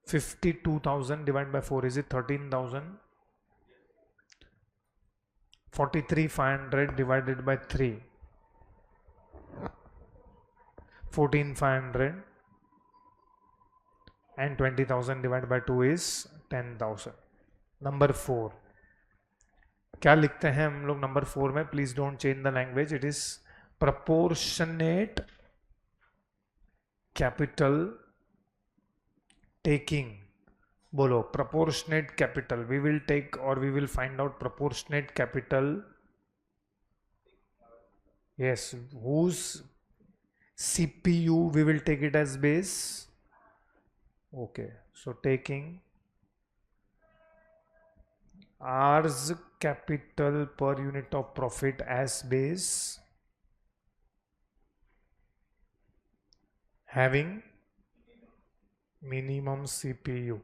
Speaker 1: 52,000 divide by 4 is it 13,000, 43,500 divided by 3, 14,500, and 20,000 divided by 2 is 10,000. Number 4 क्या लिखते हैं हम लोग नंबर 4 में, please don't change the language, it is proportionate capital taking. बोलो proportionate capital, we will take or we will find out proportionate capital, yes, whose CPU we will take it as base. Okay, so taking R's capital per unit of profit as base, having minimum CPU.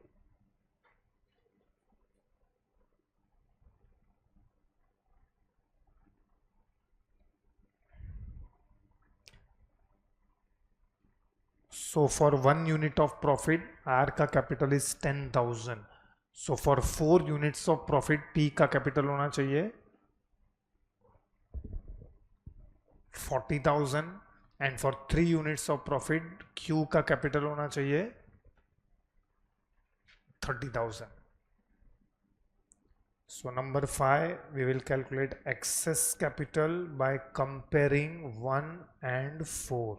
Speaker 1: So for 1 unit of profit, R का capital is 10,000. So for 4 units of profit, P का capital होना चाहिए 40,000, and for 3 units of profit, Q का capital होना चाहिए 30,000. So number 5, we will calculate excess capital by comparing 1 and 4.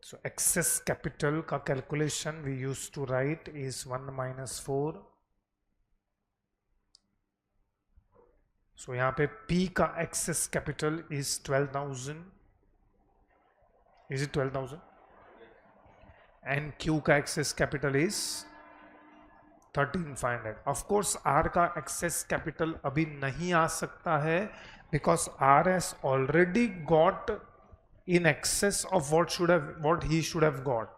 Speaker 1: So excess capital का calculation we used to write is 1 minus 4. So यहाँ पे P का excess capital is 12,000. Is it 12,000? And Q का excess capital is 13,500. Of course R का excess capital अभी नहीं आ सकता है because R has already got in excess of what he should have got.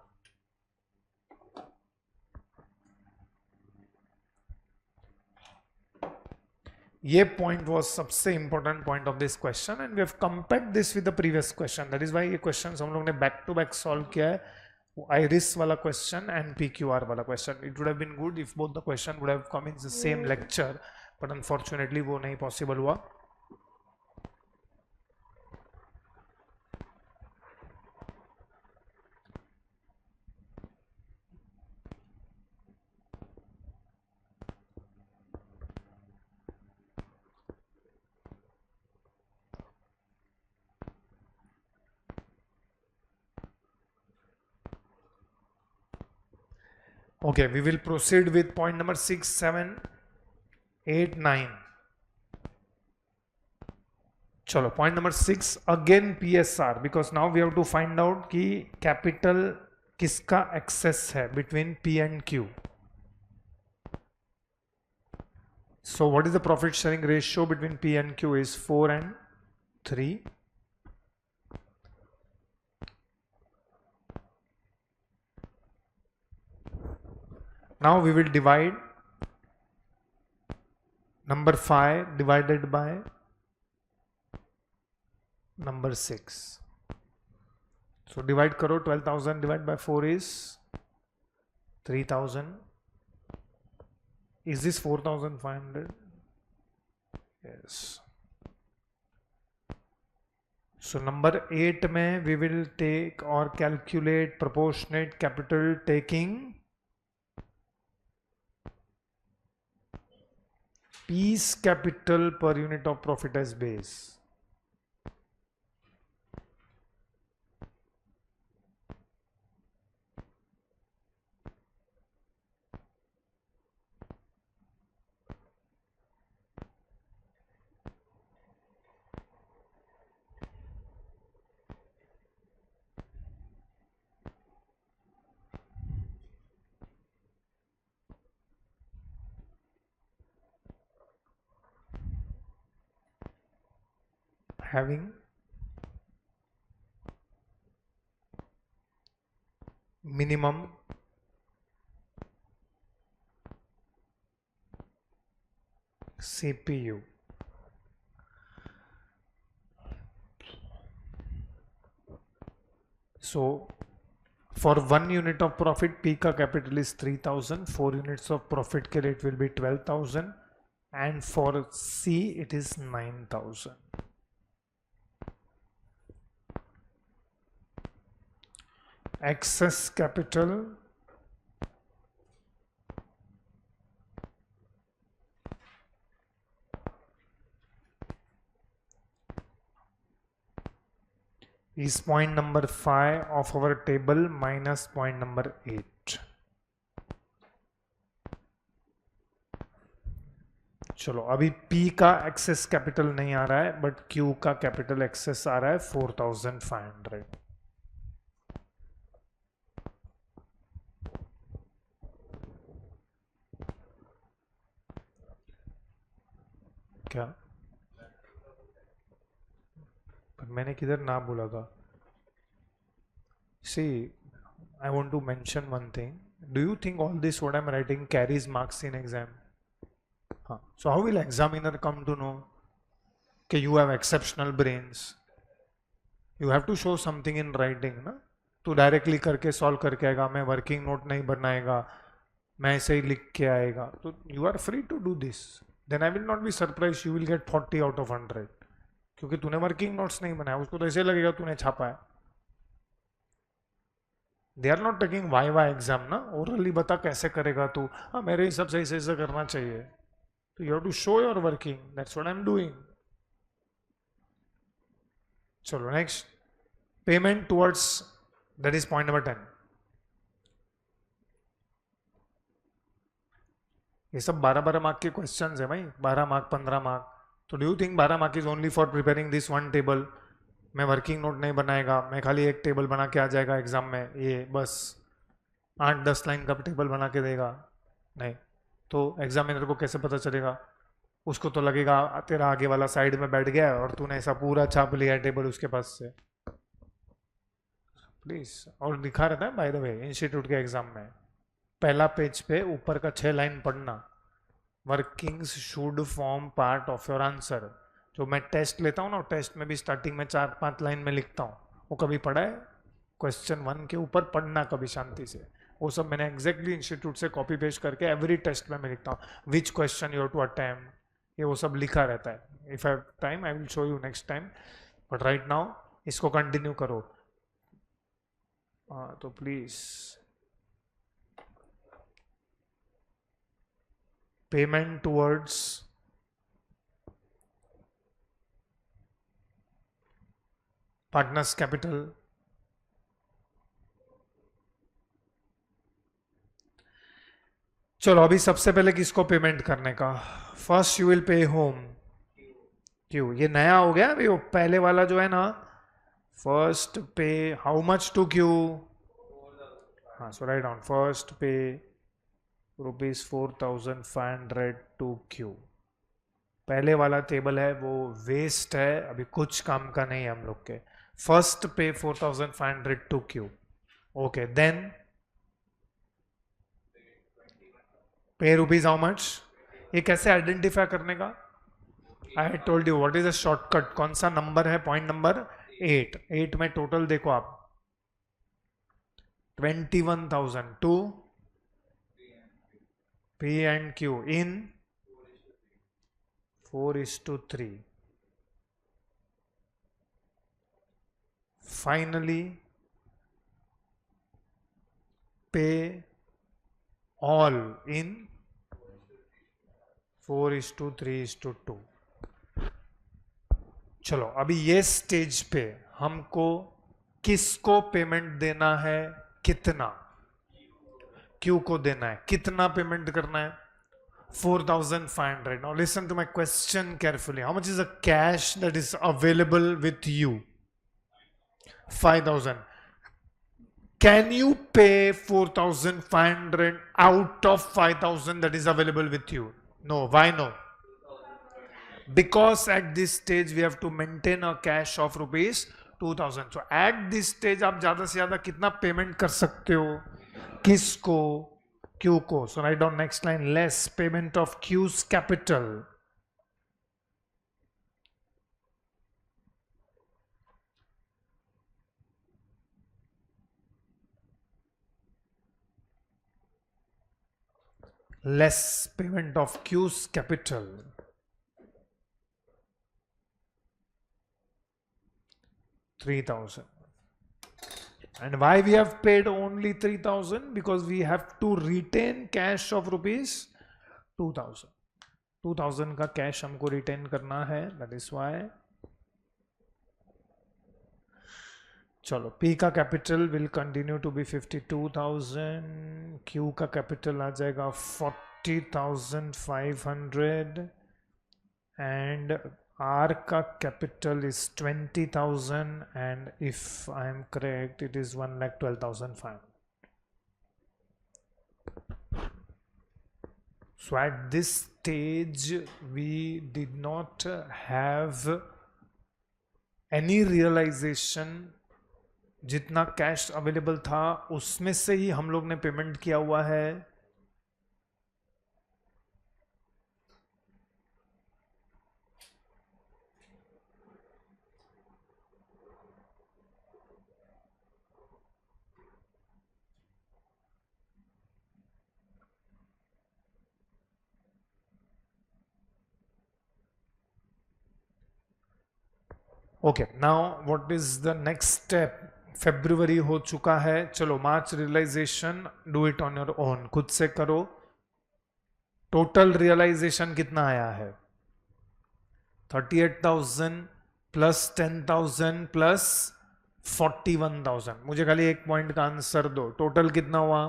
Speaker 1: ये point was सबसे important point of this question and we have compared this with the previous question. That is why ये questions हम लोग ने back to back solve किया है, IRIS वाला question and PQR वाला question. It would have been good if both the question would have come in the same lecture, but unfortunately वो नहीं possible हुआ. Okay, we will proceed with point number 6, 7, 8, 9. चलो point number 6 again PSR, because now we have to find out कि capital किसका excess है between P and Q. So what is the profit sharing ratio between P and Q is 4 and 3. Now we will divide number 5 divided by number 6. So divide करो, 12,000 divided by 4 is 3,000. Is this 4,500? Yes. So number 8 में we will take or calculate proportionate capital taking piece capital per unit of profit as base. Having minimum CPU. So for 1 unit of profit P का capital is 3,000, 4 units of profit के rate will be 12,000 and for C it is 9,000. Excess capital is point number 5 of our table minus point number 8. चलो अभी P का access capital नहीं आ रहा है but Q का capital access आ रहा है 4,500. क्या पर मैंने किधर ना बोला था? See, I want to mention one thing. Do you think all this what I'm writing carries marks in exam? So how will examiner come to know that you have exceptional brains? You have to show something in writing, ना? तू directly करके solve करके आएगा, मैं working note नहीं बनाएगा, मैं ऐसे ही लिख के आएगा, तो you are free to do this. Then I will not be surprise you will get 40 out of 100 क्योंकि तूने वर्किंग नोट्स नहीं बनाया, उसको तो ऐसे लगेगा तूने छापा है. They are not taking why exam ना, ओरली बता कैसे करेगा तू, हाँ मेरे हिसाब से ऐसे करना चाहिए. तो you have to show your working, that's what I am doing. चलो next, payment towards, that is point number 10. ये सब 12-12 मार्क के क्वेश्चंस है भाई, 12 मार्क 15 मार्क. तो do you think 12 mark is only for preparing this one table? मैं working note नहीं बनाएगा, मैं खाली एक टेबल बना के आ जाएगा एग्जाम में, ये बस 8-10 लाइन का टेबल बना के देगा? नहीं. तो एग्जामिनर को कैसे पता चलेगा? उसको तो लगेगा तेरा आगे वाला साइड में बैठ गया और तूने ऐसा पूरा छाप लिया टेबल उसके पास से. प्लीज. और दिखा रहता है बाय द वे इंस्टीट्यूट के एग्जाम में, पहला पेज पे ऊपर का 6 लाइन पढ़ना, workings should form part of your answer. जो मैं टेस्ट लेता हूँ ना, टेस्ट में भी स्टार्टिंग में 4-5 लाइन में लिखता हूँ, वो कभी पढ़ा है? क्वेश्चन 1 के ऊपर पढ़ना कभी शांति से, वो सब मैंने एग्जैक्टली इंस्टीट्यूट से कॉपी पेस्ट करके एवरी टेस्ट में मैं लिखता हूँ which question you have to attempt, ये वो सब लिखा रहता है. If I have time I will show you next time, but right now इसको कंटिन्यू करो. तो please, payment towards partners capital. चलो अभी सबसे पहले किसको पेमेंट करने का? First you will pay home. क्यों? ये नया हो गया अभी, वो पहले वाला जो है ना, फर्स्ट पे हाउ मच टू क्यू. हाँ, सो write down first pay ₹4,500 to Q. पहले वाला टेबल है वो वेस्ट है, अभी कुछ काम का नहीं है हम लोग के. First pay 4,500 to Q. Okay, then pay rupees how much? ये कैसे आइडेंटिफाई करने का? I told you what is a shortcut. कौन सा नंबर है? Point number 8. 8 में टोटल देखो आप, 21,000 to P and Q in 4:3. Finally, pay all in 4:3:2. चलो अभी ये स्टेज पे हमको किसको पेमेंट देना है? कितना? क्यू को देना है. कितना पेमेंट करना है? 4,500. Now listen to my question carefully. How much is the cash that is available with you? 5,000. Can you pay 4,500 out of 5,000 that is available with you? No. Why no? Because at this stage we have to maintain a cash of rupees 2,000. So at this stage आप ज्यादा से ज्यादा कितना payment कर सकते हो? किसको? Q को. So write down next line, less payment of Q's capital. Less payment of Q's capital. 3,000. And why we have paid only 3,000? Because we have to retain cash of rupees 2,000. 2,000 का cash हमको retain करना है. That is why. चलो P का capital will continue to be 52,000. Q का capital आ जाएगा 40,500 and R का capital is 20,000 and if I am correct it is 1,12,500. So at this stage we did not have any realization. जितना cash available था उसमें से ही हम लोग ने पेमेंट किया हुआ है. Okay, now what is the next step? February हो चुका है. चलो March realisation, do it on your own. खुद से करो. टोटल रियलाइजेशन कितना आया है? 38,000 प्लस 10,000 प्लस 41,000. मुझे खाली एक पॉइंट का आंसर दो. टोटल कितना हुआ?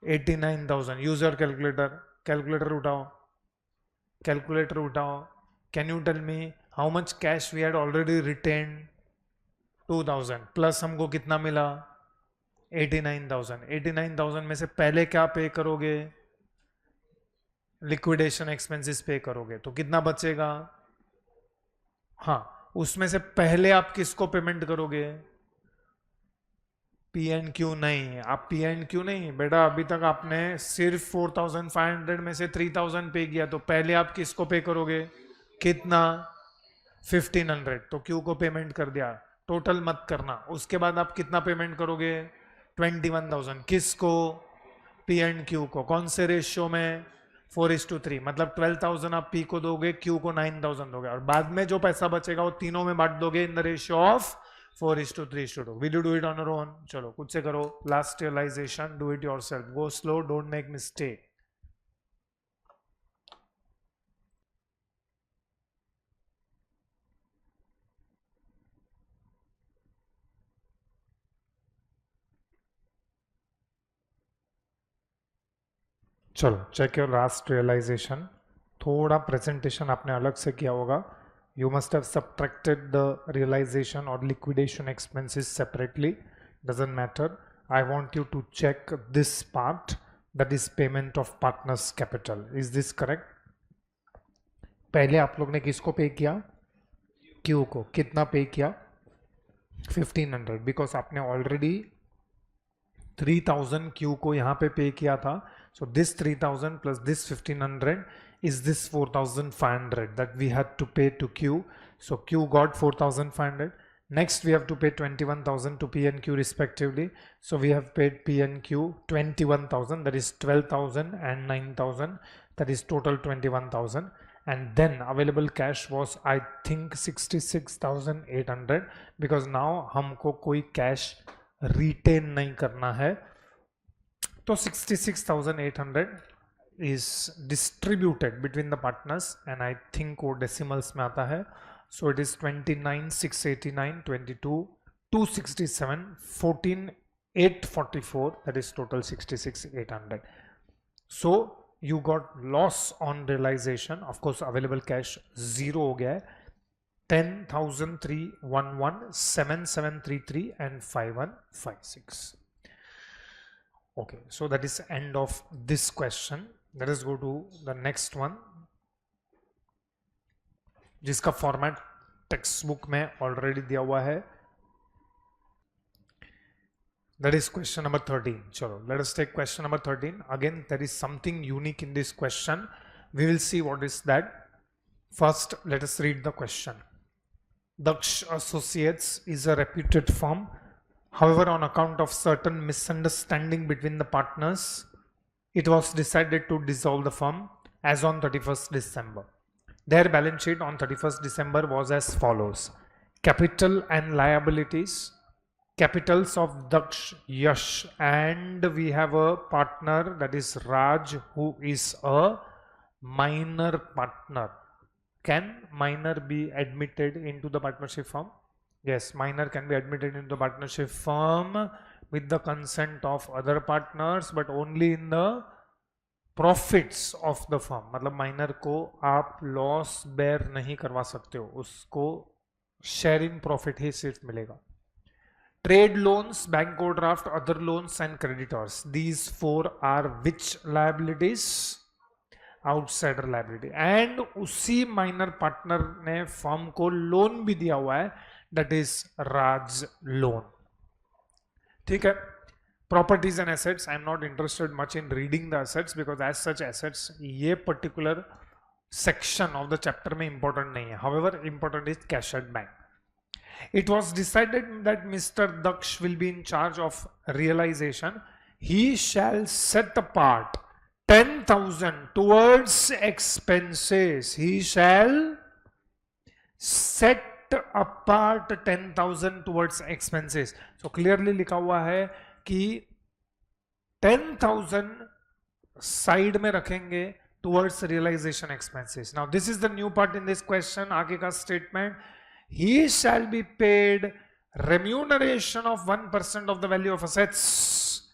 Speaker 1: 89,000. Use a calculator. कैलकुलेटर उठाओ. कैलकुलेटर उठाओ. Can you tell me how much cash we had already written? 2,000 plus हमको कितना मिला? 89,000. 89,000 में से पहले क्या पे करोगे? लिक्विडेशन एक्सपेंसेस पे करोगे. तो कितना बचेगा? हाँ, उसमें से पहले आप किसको पेमेंट करोगे? P and Q नहीं. आप P and Q नहीं बेटा, अभी तक आपने सिर्फ 4,500 में से 3,000 पे किया. तो पहले आप किसको पे करोगे? कितना? 1,500. तो Q को पेमेंट कर दिया. टोटल मत करना. उसके बाद आप कितना पेमेंट करोगे? 21,000. किसको? P and Q को. कौन से रेशियो में? 4:3. मतलब 12,000 आप P को दोगे, Q को 9,000 दोगे, और बाद में जो पैसा बचेगा वो तीनों में बांट दोगे in the ratio of 4:3:2. Will you do it on your own? चलो खुद से करो. Last realisation, do it yourself. Go slow, don't make mistake. चलो चेक योर लास्ट रियलाइजेशन. थोड़ा प्रेजेंटेशन आपने अलग से किया होगा. You must have subtracted the realisation और liquidation expenses separately. Doesn't matter. I want you to check this part, that is payment of partners capital. Is this correct? पहले आप लोग ने किसको पे किया? क्यू को. कितना पे किया? 1,500. बिकॉज आपने ऑलरेडी 3,000 क्यू को यहाँ पे किया था. So this 3,000 plus this 1,500 is this 4,500 that we had to pay to Q. So Q got 4,500. Next we have to pay 21,000 to P and Q respectively. So we have paid P and Q 21,000, that is 12,000 and 9,000, that is total 21,000. And then available cash was I think 66,800 because now हमको कोई cash retain नहीं करना है. तो 66,800 is distributed between the partners and I think वो decimals में आता है. So it is 29,689, 22, 267, 14,844, that is total 66,800. So you got loss on realization. Of course available cash zero हो गया है. 10,311, 7733 and 5156. Okay, so that is end of this question. Let us go to the next one, जिसका format text book में already दिया हुआ है. That is question number 13. Chalo, let us take question number 13. Again, there is something unique in this question. We will see what is that. First, let us read the question. Daksh Associates is a reputed firm. However, on account of certain misunderstanding between the partners, it was decided to dissolve the firm as on 31st December. Their balance sheet on 31st December was as follows. Capital and liabilities. Capitals of Daksh, Yash, and we have a partner, that is Raj, who is a minor partner. Can minor be admitted into the partnership firm? Yes, minor can be admitted into the partnership firm with the consent of other partners, but only in the profits of the firm. मतलब minor को आप loss bear नहीं करवा सकते हो, उसको sharing profit ही सिर्फ मिलेगा. Trade loans, bank overdraft, other loans and creditors. These four are which liabilities? Outsider liability. And उसी minor partner ने firm को loan भी दिया हुआ है, that is Raj loan. ठीक है. Properties and assets. I am not interested much in reading the assets because as such assets ये particular section of the chapter में important नहीं है. However, important is cash at bank. It was decided that Mr. Daksh will be in charge of realization. He shall set apart 10,000 towards expenses. He shall set apart 10,000 towards expenses. So clearly लिखा हुआ है कि 10,000 side में रखेंगे towards realization expenses. Now this is the new part in this question. आगे का statement. He shall be paid remuneration of 1% of the value of assets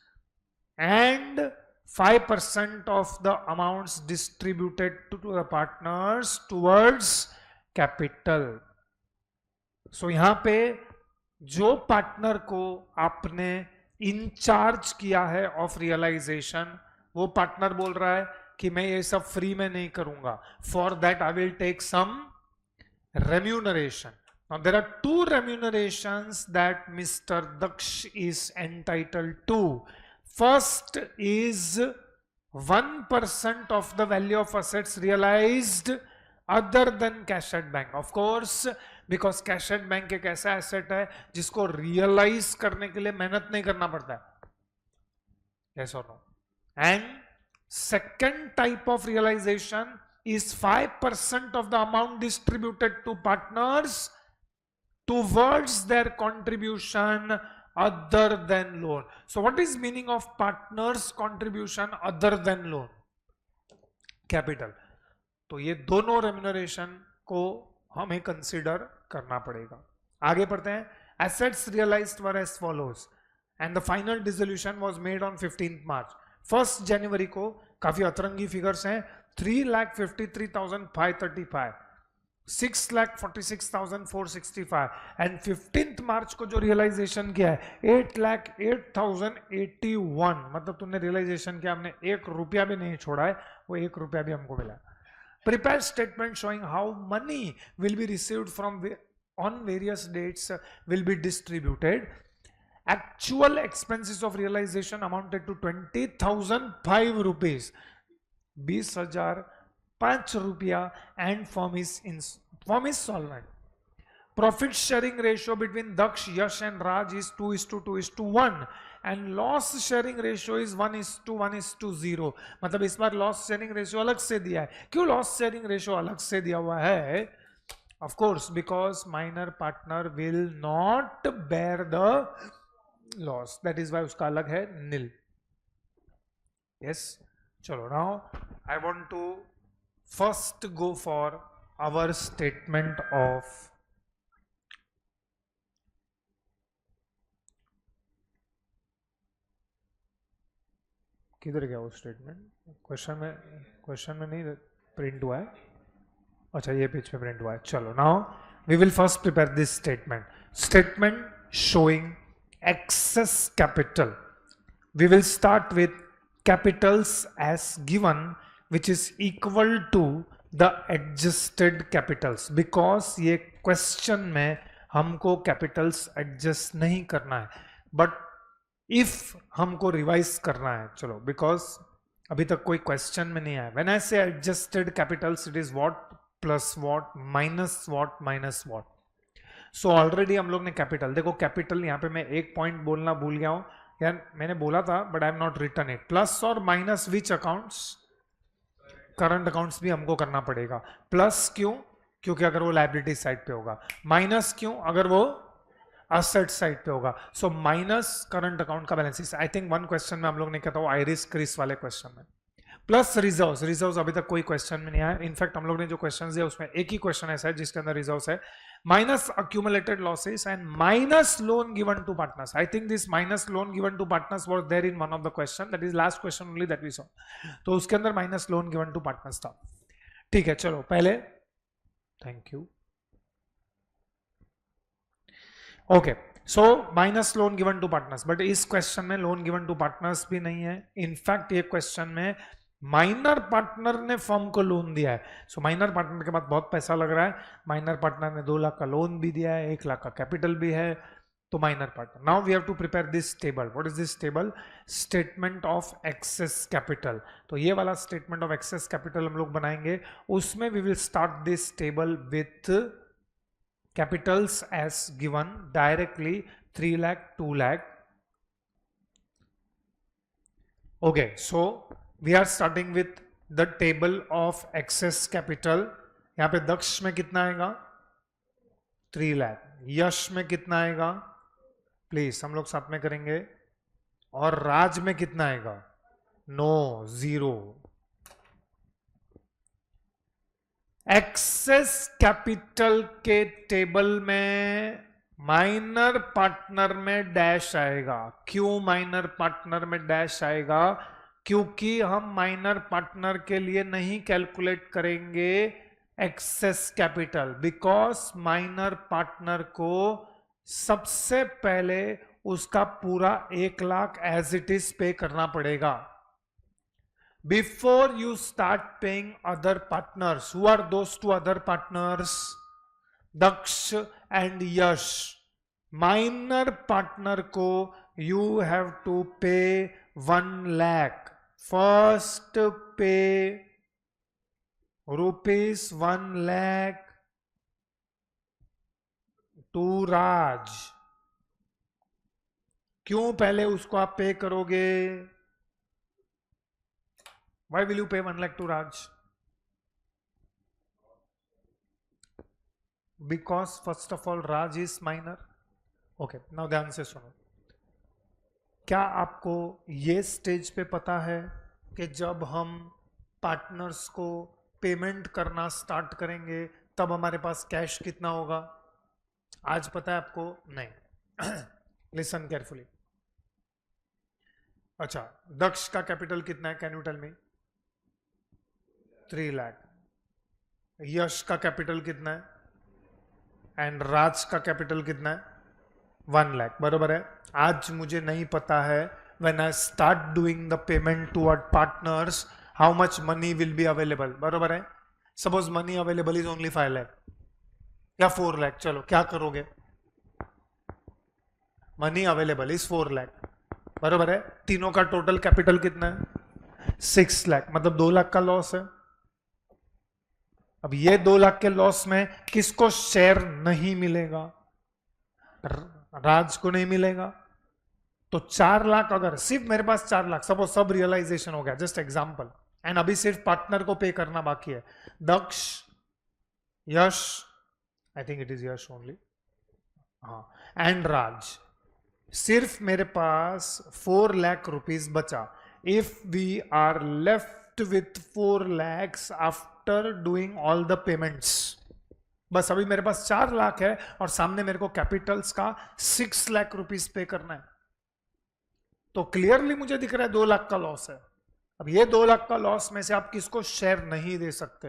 Speaker 1: and 5% of the amounts distributed to the partners towards capital. So यहाँ पे जो partner को आपने in charge किया है of realisation, वो पार्टनर बोल रहा है कि मैं ये सब फ्री में नहीं करूंगा. For that I will take some remuneration. Now there are two remunerations that Mr. Daksh is entitled to. First is 1% of the value of assets realized other than cash at bank. Of course, because cash at bank एक ऐसा asset है जिसको realize करने के लिए मेहनत नहीं करना पड़ता है. Yes or no? And second type of realization is 5% of the amount distributed to partners towards their contribution other than loan. So what is meaning of partners contribution other than loan? Capital. तो ये दोनों remuneration को हमें consider करना पड़ेगा. आगे पढ़ते हैं. Assets realized were as follows and the final dissolution was made on 15th March. 1st January को काफी अतरंगी figures हैं. 3,53,535, 6,46,465 एंड 15th मार्च को जो रियलाइजेशन किया है 8,08,081. मतलब तुमने रियलाइजेशन किया, हमने 1 रुपया भी नहीं छोड़ा है, वो 1 रुपया भी हमको मिला. Prepare statement showing how money will be received from on various dates will be distributed. Actual expenses of realization amounted to 20,005 rupees. 20,000 ₹5 and firm is solvent. Profit sharing ratio between Daksh, Yash and Raj is 2:2:1 and loss sharing ratio is 1:1:0. मतलब इस बार loss sharing ratio अलग से दिया है. क्यों loss sharing ratio अलग से दिया हुआ है? Of course, because minor partner will not bear the loss. That is why उसका अलग है nil. Yes. चलो, now I want to first go for our statement of किधर गया वो स्टेटमेंट? क्वेश्चन में नहीं प्रिंट हुआ है. अच्छा, ये पेज पे प्रिंट हुआ है. चलो, now we will first prepare this statement showing excess capital. We will start with capitals as given which is equal to the adjusted capitals because ये question में हमको capitals adjust नहीं करना है but if हमको revise करना है. चलो, because अभी तक कोई question में नहीं आया. when I say adjusted capitals it is what plus what minus what. so already हम लोग ने capital, देखो capital यहाँ पे मैं एक point बोलना भूल गया हूँ यार, मैंने बोला था but I am not written it. Plus और minus which accounts? Current accounts भी हमको करना पड़ेगा. प्लस क्यों? क्योंकि अगर वो लायबिलिटी साइड पे होगा. माइनस क्यों? अगर वो असेट साइड पे होगा. सो माइनस करंट अकाउंट का balance. I think one question में हम लोग ने कहता हूँ आइरिस क्रिस वाले क्वेश्चन में. प्लस रिजर्व्स अभी तक कोई क्वेश्चन में नहीं आया. इनफैक्ट हम लोग ने जो क्वेश्चन दिया उसमें एक ही क्वेश्चन ऐसा है जिसके अंदर रिजर्व्स है. Minus accumulated losses and minus loan given to partners. I think this minus loan given to partners was there in one of the question. That is last question only that we saw. तो उसके अंदर minus loan given to partners था. ठीक है, चलो पहले thank you. Okay, so minus loan given to partners. But इस question में लोन गिवन टू पार्टनर्स भी नहीं है. इनफैक्ट ये क्वेश्चन में माइनर पार्टनर ने फर्म को लोन दिया है. सो माइनर पार्टनर के बाद बहुत पैसा लग रहा है. माइनर पार्टनर ने 2 लाख का लोन भी दिया है, 1 लाख का कैपिटल भी है. तो minor partner. Now we have to prepare this table. What is this table? Statement of excess capital. तो ये वाला स्टेटमेंट ऑफ एक्सेस कैपिटल हम लोग बनाएंगे. उसमें we will start this table with capitals as given directly 3 lakh 2 lakh. Okay, so we are starting with the table of excess capital. यहां पे दक्ष में कितना आएगा? 3 लाख. यश में कितना आएगा? प्लीज हम लोग साथ में करेंगे. और राज में कितना आएगा? नो, 0. एक्सेस कैपिटल के टेबल में माइनर पार्टनर में डैश आएगा. क्यों माइनर पार्टनर में डैश आएगा? क्योंकि हम माइनर पार्टनर के लिए नहीं कैलकुलेट करेंगे excess capital. Because minor partner को सबसे पहले उसका पूरा 1 lakh as it is pay करना पड़ेगा. Before you start paying other partners. Who are those two other partners? Daksh and Yash. Minor partner को you have to pay 1 lakh. First pay ₹1 lakh to Raj. क्यों पहले उसको आप पे करोगे? Why will you pay 1 lakh to Raj? Because first of all Raj is minor. Okay, now ध्यान से सुनो. क्या आपको ये स्टेज पे पता है कि जब हम पार्टनर्स को पेमेंट करना स्टार्ट करेंगे तब हमारे पास कैश कितना होगा? आज पता है आपको? नहीं. Listen carefully. अच्छा, दक्ष का कैपिटल कितना है? Can you tell me? 3 lakh. Yash का कैपिटल कितना है? एंड राज का कैपिटल कितना है? 1 लाख. बरोबर है. आज मुझे नहीं पता है when I start doing the payment toward partners how much money will be available. बरोबर है. Suppose money available is only 5 lakh या 4 lakh. चलो क्या करोगे? Money available is 4 lakh. बरोबर है. तीनों का टोटल कैपिटल कितना है? 6 लाख. मतलब 2 लाख का लॉस है. अब ये 2 लाख के लॉस में किसको शेयर नहीं मिलेगा? राज को नहीं मिलेगा। तो 4 लाख, अगर सिर्फ मेरे पास 4 लाख, सपोज सब रियलाइजेशन हो गया, जस्ट एग्जांपल, एंड अभी सिर्फ पार्टनर को पे करना बाकी है, Daksh, Yash, I think it is Yash only, हाँ, एंड राज, सिर्फ मेरे पास 4 लाख रुपीज बचा। If we are left with 4 lakhs after doing all the payments, बस अभी मेरे पास 4 लाख है और सामने मेरे को कैपिटल्स का 6 लाख रुपीज पे करना है, तो क्लियरली मुझे दिख रहा है 2 लाख का लॉस है। अब ये 2 लाख का लॉस में से आप किसको शेयर नहीं दे सकते?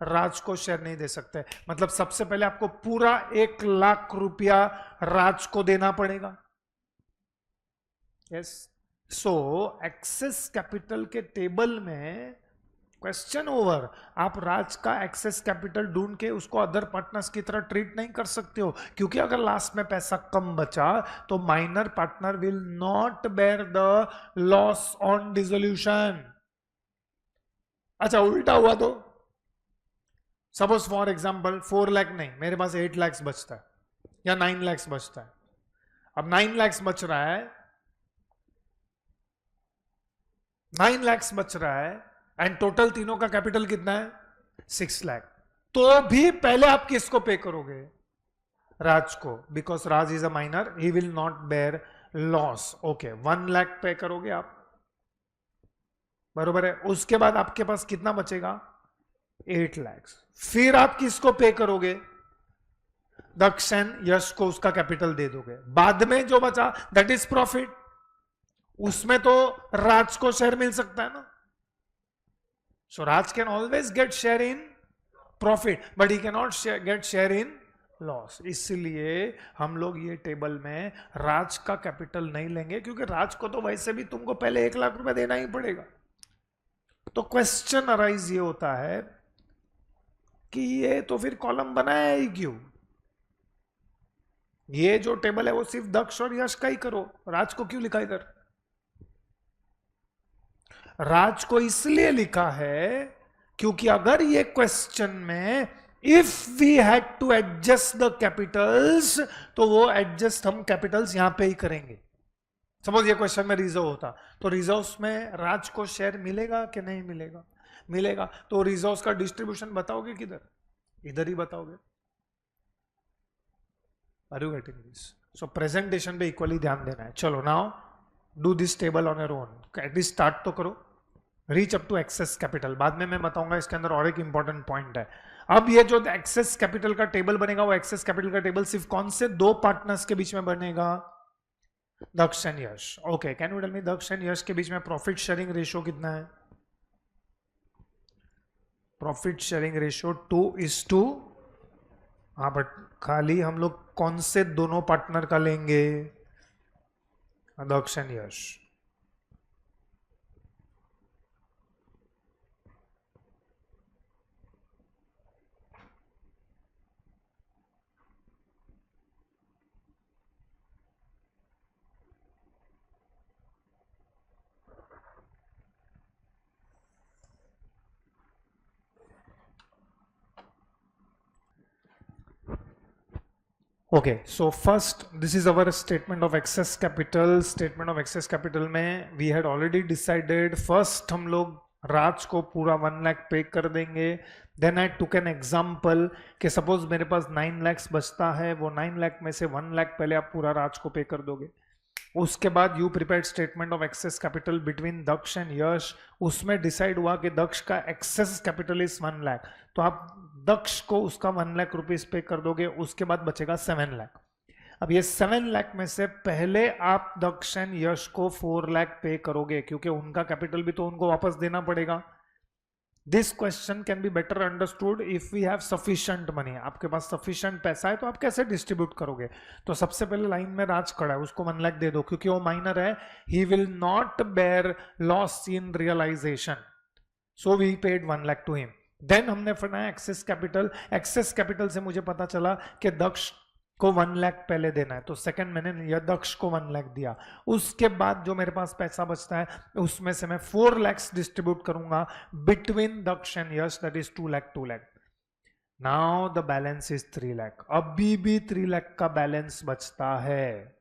Speaker 1: राज को शेयर नहीं दे सकते, मतलब सबसे पहले आपको पूरा 1 लाख रुपया राज को देना पड़ेगा। यस, सो एक्सेस कैपिटल के टेबल में क्वेश्चन ओवर, आप राज का एक्सेस कैपिटल ढूंढ के उसको अदर पार्टनर्स की तरह ट्रीट नहीं कर सकते हो, क्योंकि अगर लास्ट में पैसा कम बचा तो minor partner will not bear the loss on dissolution. अच्छा, उल्टा हुआ तो सपोज फॉर एग्जांपल 4 लाख नहीं, मेरे पास 8 लाख बचता है या 9 लाख बचता है। अब 9 लाख बच रहा है, 9 लाख बच रहा है एंड टोटल तीनों का कैपिटल कितना है? 6 लाख। तो भी पहले आप किसको पे करोगे? राज को, because Raj is a minor, he will not bear loss. Okay, 1 lakh pay करोगे आप, बरोबर है। उसके बाद आपके पास कितना बचेगा? 8 लाख। फिर आप किसको पे करोगे? दक्ष एंड यश को उसका कैपिटल दे दोगे। बाद में जो बचा दैट इज प्रॉफिट, उसमें तो राज को शेयर मिल सकता है ना। So Raj can always get share in profit, but he can not get share in loss. इसलिए हम लोग ये टेबल में राज का कैपिटल नहीं लेंगे, क्योंकि राज को तो वैसे भी तुमको पहले 1 लाख रुपए देना ही पड़ेगा। तो क्वेश्चन अराइज ये होता है कि ये तो फिर कॉलम बनाया ही क्यों? ये जो टेबल है वो सिर्फ दक्ष और यश का ही करो, राज को क्यों लिखा इधर? राज को इसलिए लिखा है क्योंकि अगर ये क्वेश्चन में if we had to adjust the capitals, तो वो एडजस्ट हम कैपिटल्स यहां पे ही करेंगे। सपोज ये क्वेश्चन में रिजर्व होता, तो रिजर्व्स में राज को शेयर मिलेगा कि नहीं मिलेगा? मिलेगा। तो रिजर्व्स का डिस्ट्रीब्यूशन बताओगे किधर? इधर ही बताओगे। Are you getting this? So presentation पे इक्वली ध्यान देना है। चलो now do this table on your own, at least start तो करो। Reach up to excess capital, बाद में मैं बताऊंगा इसके अंदर और एक इंपॉर्टेंट पॉइंट है। अब ये जो एक्सेस कैपिटल का टेबल बनेगा, वो एक्सेस कैपिटल का टेबल सिर्फ कौन से 2 पार्टनर्स के बीच में बनेगा? Daksh and Yash. Okay, can you tell me Daksh and Yash के बीच में प्रॉफिट शेयरिंग रेशियो कितना है? Profit sharing ratio 2:2। हाँ, बट खाली हम लोग कौन से दोनों पार्टनर का लेंगे? Daksh and Yash. Okay, so first this is our statement of excess capital. Statement of excess capital में we had already decided first हम लोग राज को पूरा 1 लाख पे कर देंगे। Then I took an example कि suppose मेरे पास 9 lakhs बचता है, वो 9 लाख में से 1 लाख पहले आप पूरा राज को पे कर दोगे। उसके बाद you prepared statement of excess capital between Daksh and Yash, उसमें डिसाइड हुआ कि दक्ष का एक्सेस कैपिटल इज 1 लाख, तो आप दक्ष को उसका 1 लाख रुपीस पे कर दोगे। उसके बाद बचेगा 7 लाख। अब ये 7 लाख में से पहले आप दक्ष एंड यश को 4 लाख पे करोगे, क्योंकि उनका कैपिटल भी तो उनको वापस देना पड़ेगा। This question can be better understood if we have sufficient money. आपके पास सफिशिएंट पैसा है तो आप कैसे डिस्ट्रीब्यूट करोगे? तो सबसे पहले लाइन में राज खड़ा है, उसको 1 लाख दे दो, क्योंकि वो माइनर है, he will not bear loss in realization, so we paid 1 lakh to him. Then हमने बनाया एक्सेस कैपिटल। एक्सेस कैपिटल से मुझे पता चला कि दक्ष को 1 लाख पहले देना है, तो सेकंड मैंने दक्ष को 1 लाख दिया। उसके बाद जो मेरे पास पैसा बचता है उसमें से मैं 4 lakhs डिस्ट्रीब्यूट करूंगा between Daksh and Yash, that is 2 lakh 2 lakh. Now the balance is 3 lakh. अभी भी 3 लाख का बैलेंस बचता है,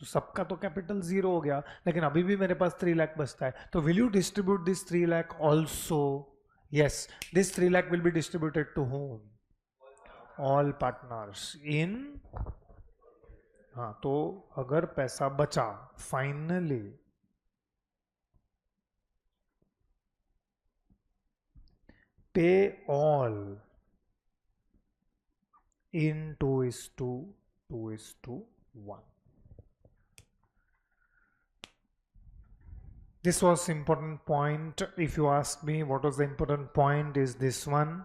Speaker 1: तो सबका तो कैपिटल 0 हो गया, लेकिन अभी भी मेरे पास 3 लाख बचता है। तो will you distribute this 3 lakh also? Yes, this 3 lakh will be distributed to whom? All partners in. हाँ, तो अगर पैसा बचा finally, pay all in 2:1. This was important point. If you ask me what was the important point, is this one.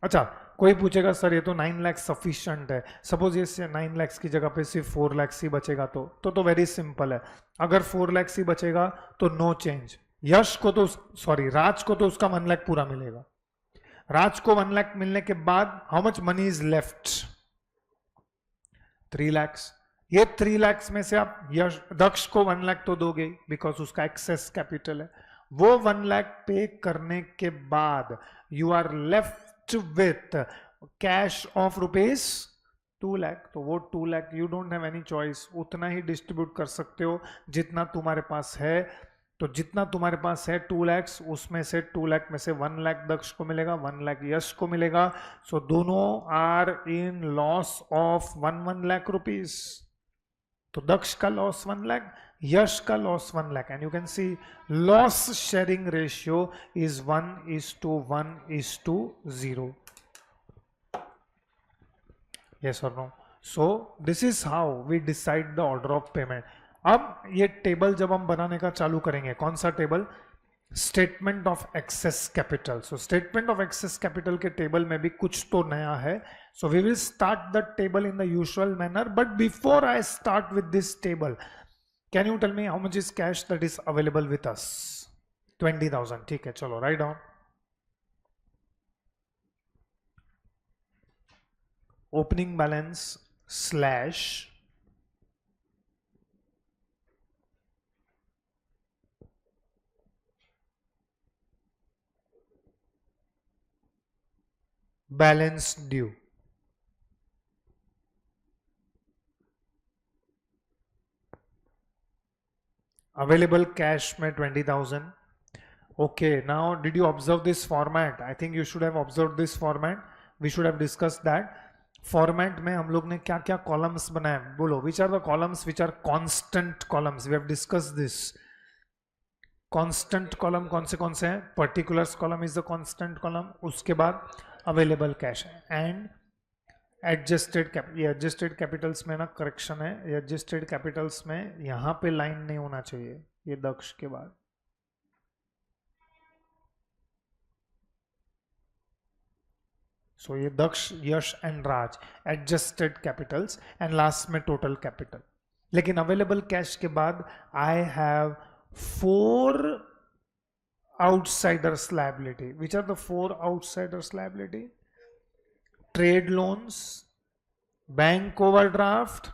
Speaker 1: अच्छा, कोई पूछेगा sir ये तो 9 लाख सफिशिएंट है, सपोज ये 9 लाख की जगह पे सिर्फ 4 लाख ही बचेगा, तो वेरी सिंपल है। अगर 4 लाख ही बचेगा तो नो चेंज। यश को तो, सॉरी, राज को तो उसका 1 लाख पूरा मिलेगा। राज को 1 लाख मिलने के बाद how much money is left? 3 lakhs। ये 3 lakhs में से आप यश दक्ष को 1 लाख तो दोगे बिकॉज उसका एक्सेस कैपिटल है। वो 1 लाख पे करने के बाद you are left with cash of rupees 2 lakh. तो वो 2 lakh you don't have any choice, उतना ही डिस्ट्रीब्यूट कर सकते हो जितना तुम्हारे पास है। तो जितना तुम्हारे पास है 2 lakhs, उसमें से 2 लाख में से 1 लाख दक्ष को मिलेगा, 1 लाख यश को मिलेगा। सो दोनों are in loss of 1 lakh rupees. तो दक्ष का लॉस 1 लाख, यश का loss 1 lakh, and you can see loss sharing ratio is 1:1:0। yes or no? So this is how we decide the order of payment. अब ये टेबल जब हम बनाने का चालू करेंगे, कौन सा table? Statement of excess capital. So statement of excess capital के टेबल में भी कुछ तो नया है। So we will start the table in the usual manner, but before I start with this table, can you tell me how much is cash that is available with us? 20,000। ठीक है, चलो write down. Opening balance slash balance due. Available cash में 20,000। okay, now did you observe this format? I think you should have observed this format. We should have discussed that format में हम लोग ने क्या क्या columns बनाए, बोलो। which are the columns which are constant columns? We have discussed this. constant column कौन से हैं? particulars column is the constant column, उसके बाद available cash and adjusted cap। ये adjusted capitals में ना correction है, ये adjusted capitals में यहाँ पे line नहीं होना चाहिए, ये दक्ष के बाद। सो ये Daksh, Yash and Raj adjusted capitals, and last में टोटल कैपिटल। लेकिन अवेलेबल कैश के बाद I have 4 outsiders liability. Which are the 4 outsiders liability? Trade loans, bank overdraft,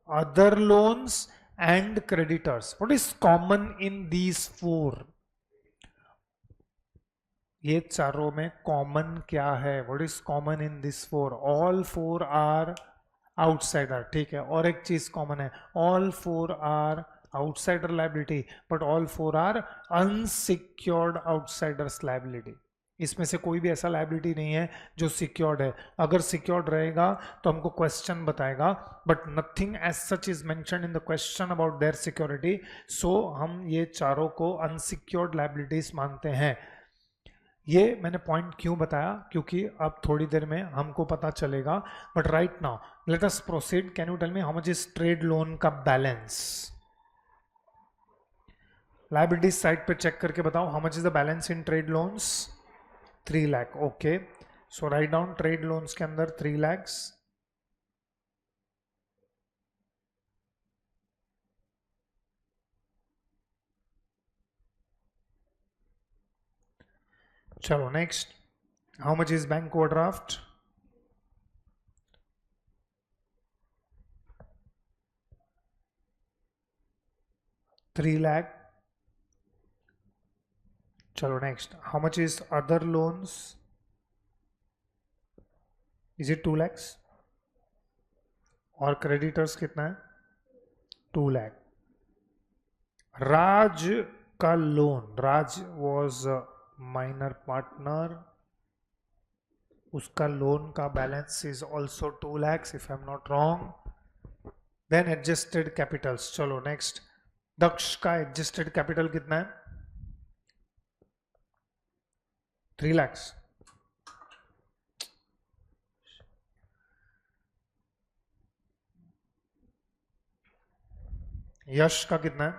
Speaker 1: other loans and creditors. What is common in these 4? ये चारों में common क्या है? What is common in this 4? All 4 are outsider. ठीक है, और एक चीज कॉमन है, all 4 are outsider liability, but all 4 are unsecured outsiders liability. इसमें से कोई भी ऐसा लायबिलिटी नहीं है जो सिक्योर्ड है। अगर सिक्योर्ड रहेगा तो हमको क्वेश्चन बताएगा, but nothing as such is mentioned in the question about their security. So हम ये चारों को अनसिक्योर्ड लायबिलिटीज मानते हैं। ये मैंने पॉइंट क्यों बताया? क्योंकि अब थोड़ी देर में हमको पता चलेगा, but right now let us proceed. Can you tell me how much is trade loan का बैलेंस? लायबिलिटीज साइड पे चेक करके बताओ, how much is the balance in trade loans? 3 lakh. Okay, so write down trade loans के अंदर 3 lakhs। चलो next, how much is bank overdraft? 3 lakh. चलो next. How much is other loans? Is it 2 lakhs? और creditors कितना है? 2 lakh. Raj का loan. Raj was a minor partner. उसका loan का balance is also 2 lakhs if I'm not wrong. Then adjusted capitals. चलो next. Daksh का adjusted capital कितना है? 3 lakhs. यश का कितना है?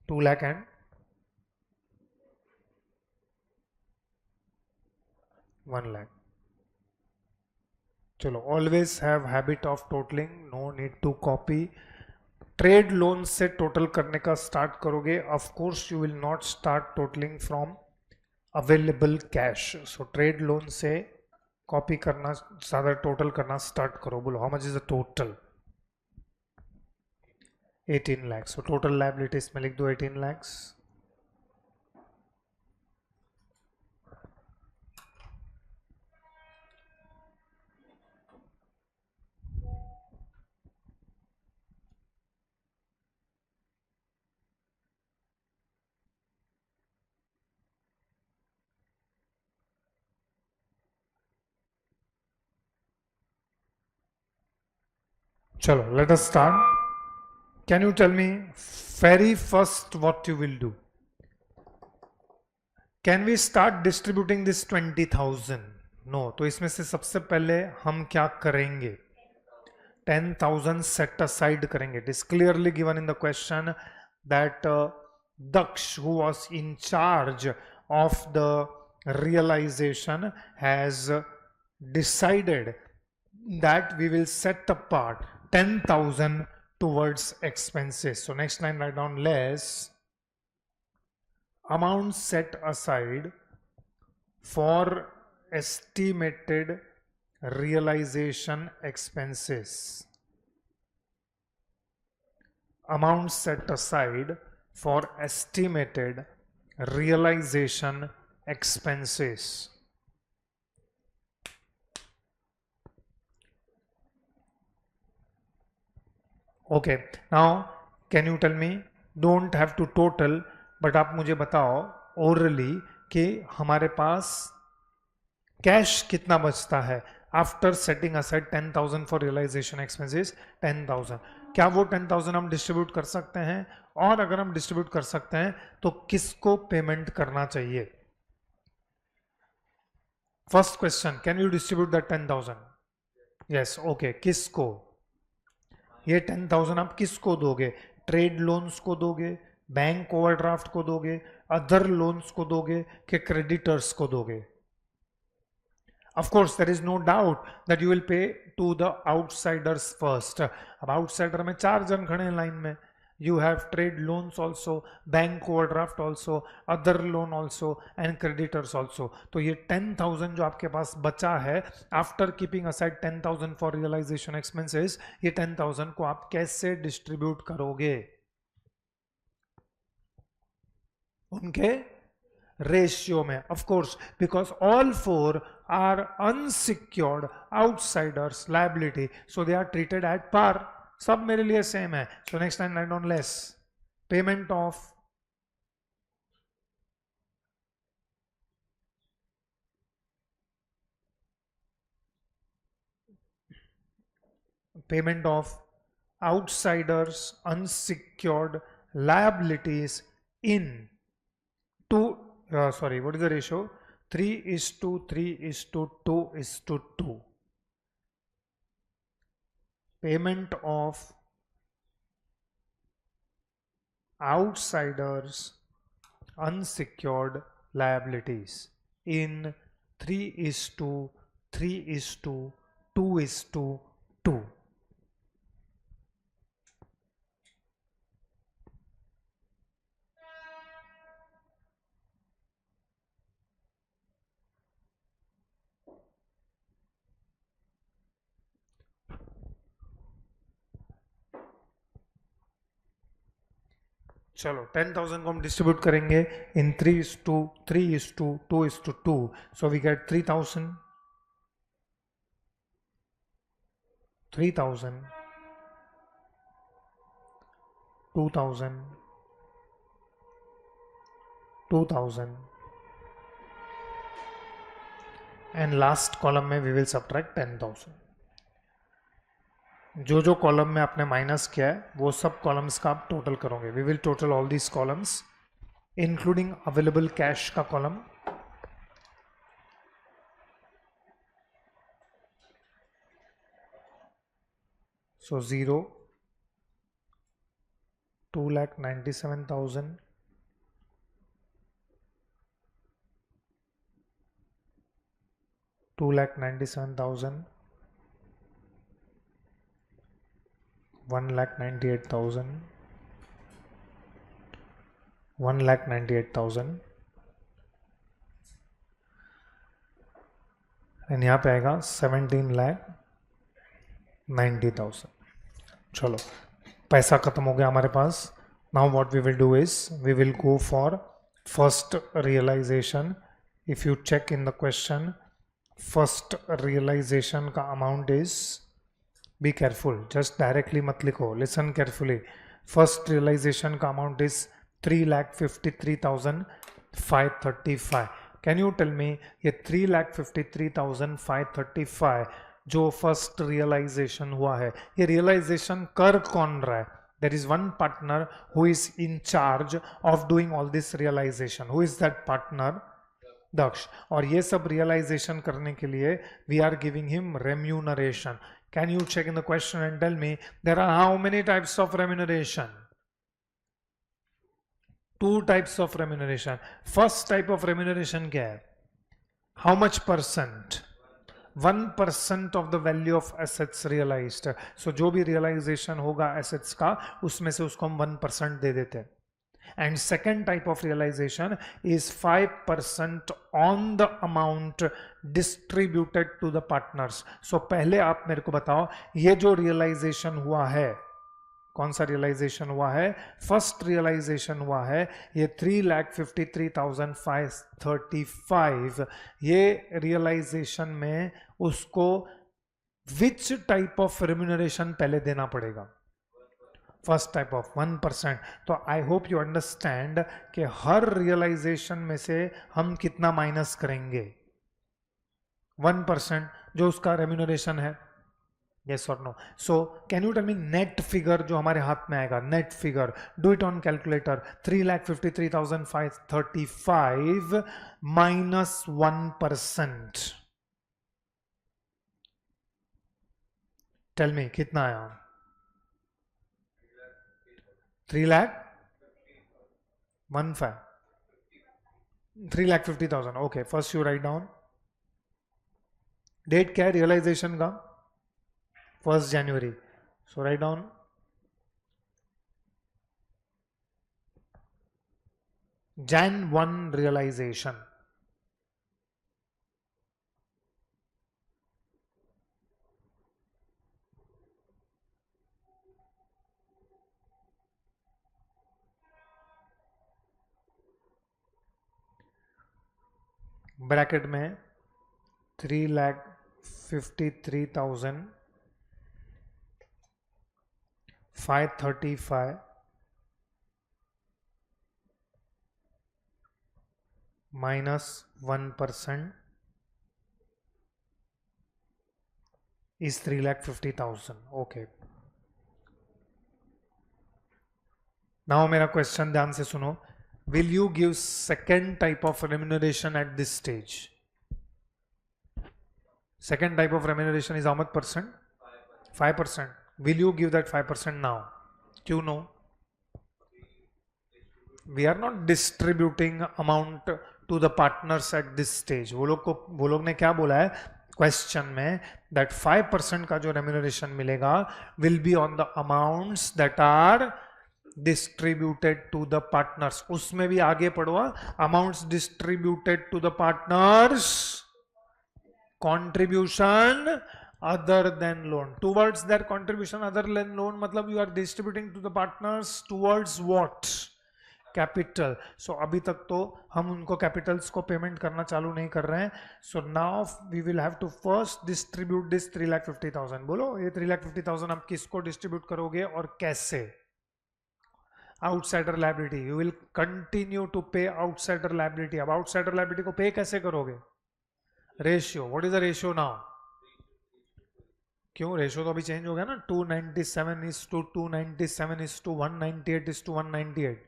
Speaker 1: 2 lakh and 1 lakh. चलो always have habit of totalling. No need to copy. Trade loan से टोटल करने का स्टार्ट करोगे. Of course you will not start totalling from available cash. So trade loan से कॉपी करना ज्यादा टोटल करना start करो. बोलो how much is the total? 18 lakhs. So total liabilities में लिख दो 18 lakhs. चलो let us start. Can you tell me very first what you will do? Can we start distributing this 20,000? No. तो इसमें से सबसे पहले हम क्या करेंगे? 10,000 set aside करेंगे. It is clearly given in the question that Daksh, who was in charge of the realization, has decided that we will set apart 10,000 towards expenses. So next line write down less amount set aside for estimated realization expenses. Amount set aside for estimated realization expenses. Okay, now can you tell me, don't have to total, but आप मुझे बताओ orally कि हमारे पास cash कितना बचता है after setting aside 10,000 for realisation expenses. 10,000. क्या वो 10,000 हम डिस्ट्रीब्यूट कर सकते हैं? और अगर हम डिस्ट्रीब्यूट कर सकते हैं तो किसको पेमेंट करना चाहिए? First question, can you distribute that 10,000? Yes. Okay, किसको? ये 10,000 आप किसको दोगे? ट्रेड लोन्स को दोगे, बैंक ओवरड्राफ्ट को दोगे, अदर लोन्स को दोगे कि क्रेडिटर्स को दोगे? Of course, there is no doubt that you will pay to the outsiders first. अब आउटसाइडर में 4 जन खड़े हैं लाइन में. You have trade loans also, bank overdraft also, other loan also and creditors also. तो ये 10,000 जो आपके पास बचा है after keeping aside 10,000 for realization expenses, ये 10,000 को आप कैसे डिस्ट्रीब्यूट करोगे? उनके रेशियो में. Of course, because all 4 are unsecured outsiders liability, so they are treated at par. सब मेरे लिए सेम है. So next time write down less. Payment of outsiders unsecured liabilities in 2 sorry, what is the ratio? 3:3:2:2. Payment of outsiders unsecured liabilities in 3:3:2:2. चलो 10,000 को हम distribute करेंगे in 3:2 so we get 3,000 2,000 2,000 and last column में we will subtract 10,000। जो जो column में आपने minus किया है वो सब कॉलम्स का आप टोटल करोगे। We will total all these columns including available cash का कॉलम, सो 0, 2,97,000, 2,97,000, 1,98,000, 1,98,000 एंड यहाँ पे आएगा 17,90,000। चलो पैसा खत्म हो गया हमारे पास। Now what we will do is we will go for first realisation. If you check in the question, first realisation का amount is, be careful, just directly मत लिखो, लिसन केयरफुली। फर्स्ट रियलाइजेशन का amount is 3,53,535। Can you tell me ये 3,53,535 जो first realisation हुआ है, ये realisation कर कौन रहा है? There is one partner who is in charge of doing all this realisation. Who is that partner? Daksh. और ये सब रियलाइजेशन करने के लिए we are giving him remuneration. Can you check in the question and tell me there are how many types of remuneration? 2 types of remuneration. First type of remuneration क्या है? How much percent? 1% of the value of assets realized. So जो भी realization होगा assets का, उसमें से उसको हम 1% दे देते हैं. And second type of realization is 5% on the amount distributed to the partners. So पहले आप मेरे को बताओ, ये जो realization हुआ है, कौन सा रियलाइजेशन हुआ है? फर्स्ट रियलाइजेशन हुआ है ये 3,53,535। ये रियलाइजेशन में उसको विच टाइप ऑफ रेम्यूनरेशन पहले देना पड़ेगा? First type of 1%। तो आई होप यू अंडरस्टैंड कि हर रियलाइजेशन में से हम कितना माइनस करेंगे? 1% जो उसका रेम्यूनरेशन है। Yes or no? So can you tell me net figure जो हमारे हाथ में आएगा, net figure, do it on calculator, 3,53,535 minus 1%. Tell me कितना आया? 3,50,000. Okay, first you write down. Date क्या है realization का? 1st January. So write down Jan 1 realization. Bracket में 3,53,535 minus 1% is 3,50,000. Okay. Now मेरा क्वेश्चन ध्यान से सुनो. Will you give second type of remuneration at this stage? Second type of remuneration is how much percent? 5%. Will you give that 5% now? क्यों no? We are not distributing amount to the partners at this stage. वो लोग ने क्या बोला है question में? that 5% का जो remuneration मिलेगा will be on the amounts that are distributed to the partners. उसमें भी आगे पढ़ो, amounts distributed to the partners, contribution other than loan, towards their contribution other than loan, मतलब you are distributing to the partners towards what? Capital. So अभी तक तो हम उनको कैपिटल्स को पेमेंट करना चालू नहीं कर रहे हैं. So now we will have to first distribute this 3,50,000. बोलो ये 3,50,000 आप किसको डिस्ट्रीब्यूट करोगे और कैसे? Outsider liability. You will continue to pay outsider liability. अब आउटसाइडर लायबिलिटी को पे कैसे करोगे? Ratio. What is the ratio now? क्यों रेशियो तो अभी चेंज हो गया ना. 297:297:198:198.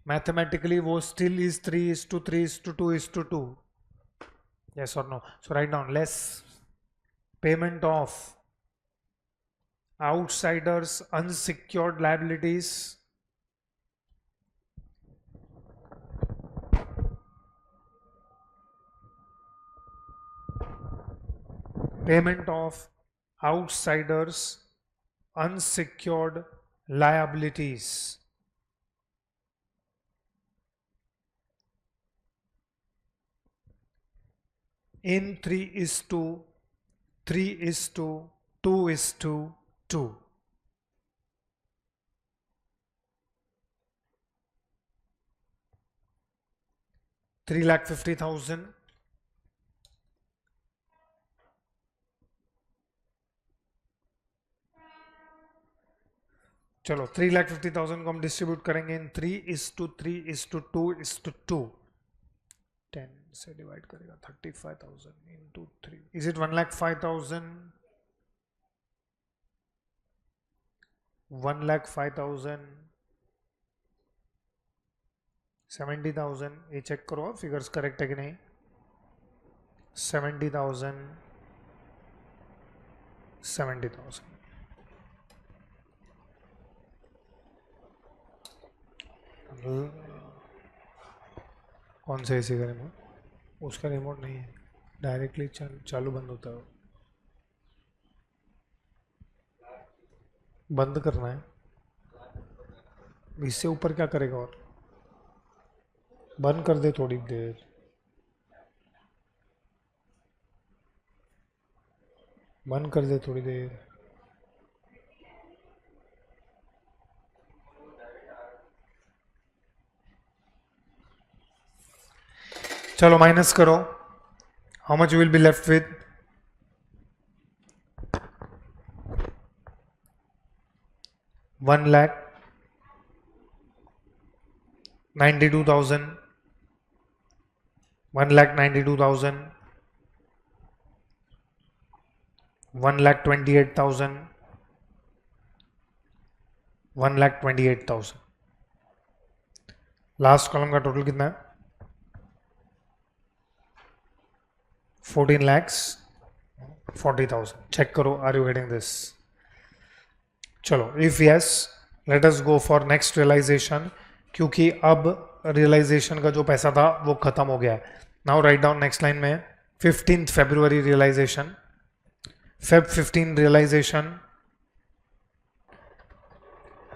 Speaker 1: मैथमेटिकली वो still is 3:3:2:2. yes or no? So write down less payment of outsiders unsecured liabilities payment of outsiders unsecured liabilities in 3:2:2:2. 3,50,000 चलो 3,50,000 को हम डिस्ट्रीब्यूट करेंगे इन 3:3:2:2. 10 से डिवाइड करेगा 35,000 इंटू 3. Is it 1,05,000? 1,05,000 70,000. ये चेक करो फिगर्स करेक्ट है कि नहीं. 70,000 70,000. कौन से एसी का रिमोट? उसका रिमोट नहीं है, डायरेक्टली चालू बंद होता है. बंद करना है. इससे ऊपर क्या करेगा? और बंद कर दे थोड़ी देर. बंद कर दे थोड़ी देर. चलो माइनस करो. How much will be left with? 1,92,000. 1,92,000. 1,28,000. 1,28,000. Last column का टोटल कितना है? 14,40,000. चेक करो. Are you getting this? चलो if yes let us go for next realisation. क्योंकि अब रियलाइजेशन का जो पैसा था वो खत्म हो गया है. Now write down next line में 15th February realisation. Feb 15 realisation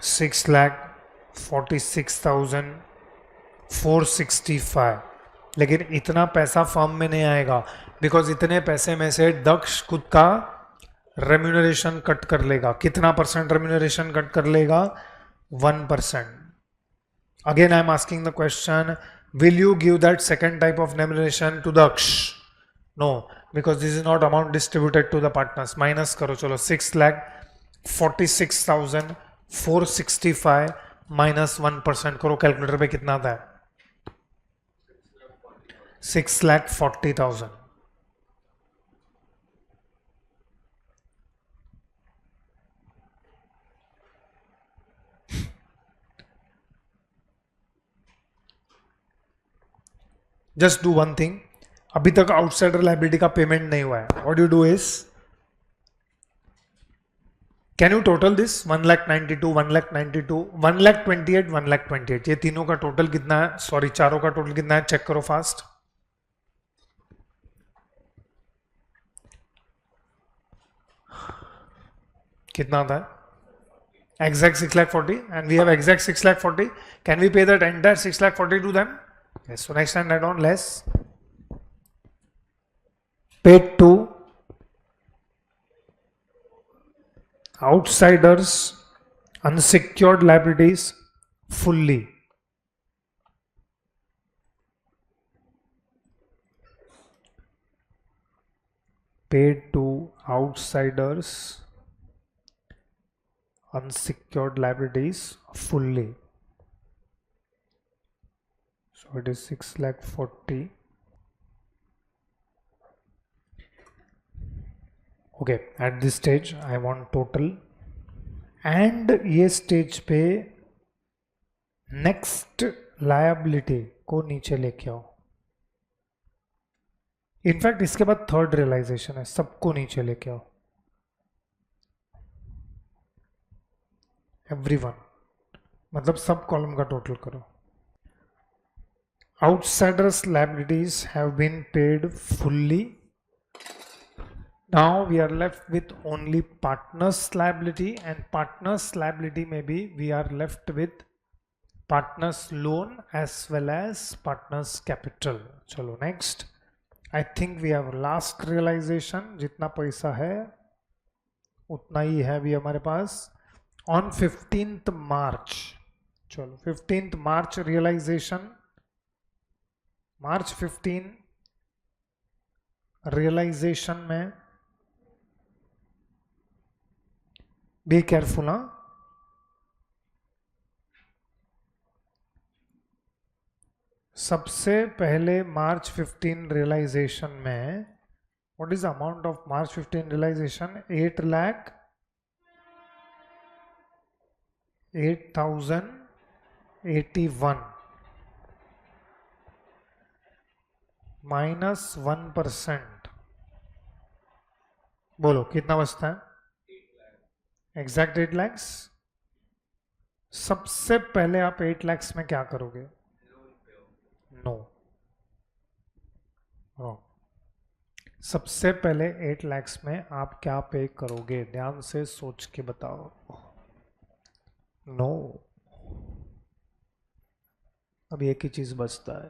Speaker 1: 6,46,465. लेकिन इतना पैसा फर्म में नहीं आएगा बिकॉज इतने पैसे में से दक्ष खुद का रेम्यूनरेशन कट कर लेगा. कितना परसेंट रेम्यूनरेशन कट कर लेगा? 1%. Again I am asking the question, will you give that second type of remuneration to Daksh? No, because this is not amount distributed to the partners. Minus करो. चलो 6,46,465 minus 1% करो. Calculator पे कितना आता है? 6,40,000. Just do one thing. अभी तक outsider liability का पेमेंट नहीं हुआ है. What you do is, can you total this 1,92,000, 1,92,000, 1,28,000, 1,28,000. ये तीनों का टोटल कितना है? सॉरी चारों का टोटल कितना है? चेक करो फास्ट. कितना आता है? Exact 6,40,000 and we have exact 6,40,000. Can we pay that entire 6,40,000 to them? Yes. So next time write down less paid to outsiders unsecured liabilities fully. Paid to outsiders, unsecured liabilities fully. So it is 6,40,000. Okay, at this stage I want total, and ये stage पे next liability को नीचे लेके आओ. In fact इसके बाद third realisation है, सबको नीचे लेके आओ, एवरीवन, मतलब सब कॉलम का टोटल करो. Outsiders liabilities have been paid fully. Now we are left with only partners liability, and partners liability maybe we are left with partners loan as well as partners capital. चलो next. I think we have last realization. जितना पैसा है उतना ही है भी हमारे पास. On 15th March, चलो 15th March realization, March 15 realization में बी केयरफुल. हाँ, सबसे पहले मार्च 15 रियलाइजेशन में what is amount of March 15 realization? 8,81 minus 1%. बोलो कितना बचता है? Exact 8 lakhs. सबसे पहले आप 8 lakhs में क्या करोगे? No, wrong. सबसे पहले 8 lakhs में आप क्या पे करोगे? ध्यान से सोच के बताओ. नो, अब एक ही चीज बचता है.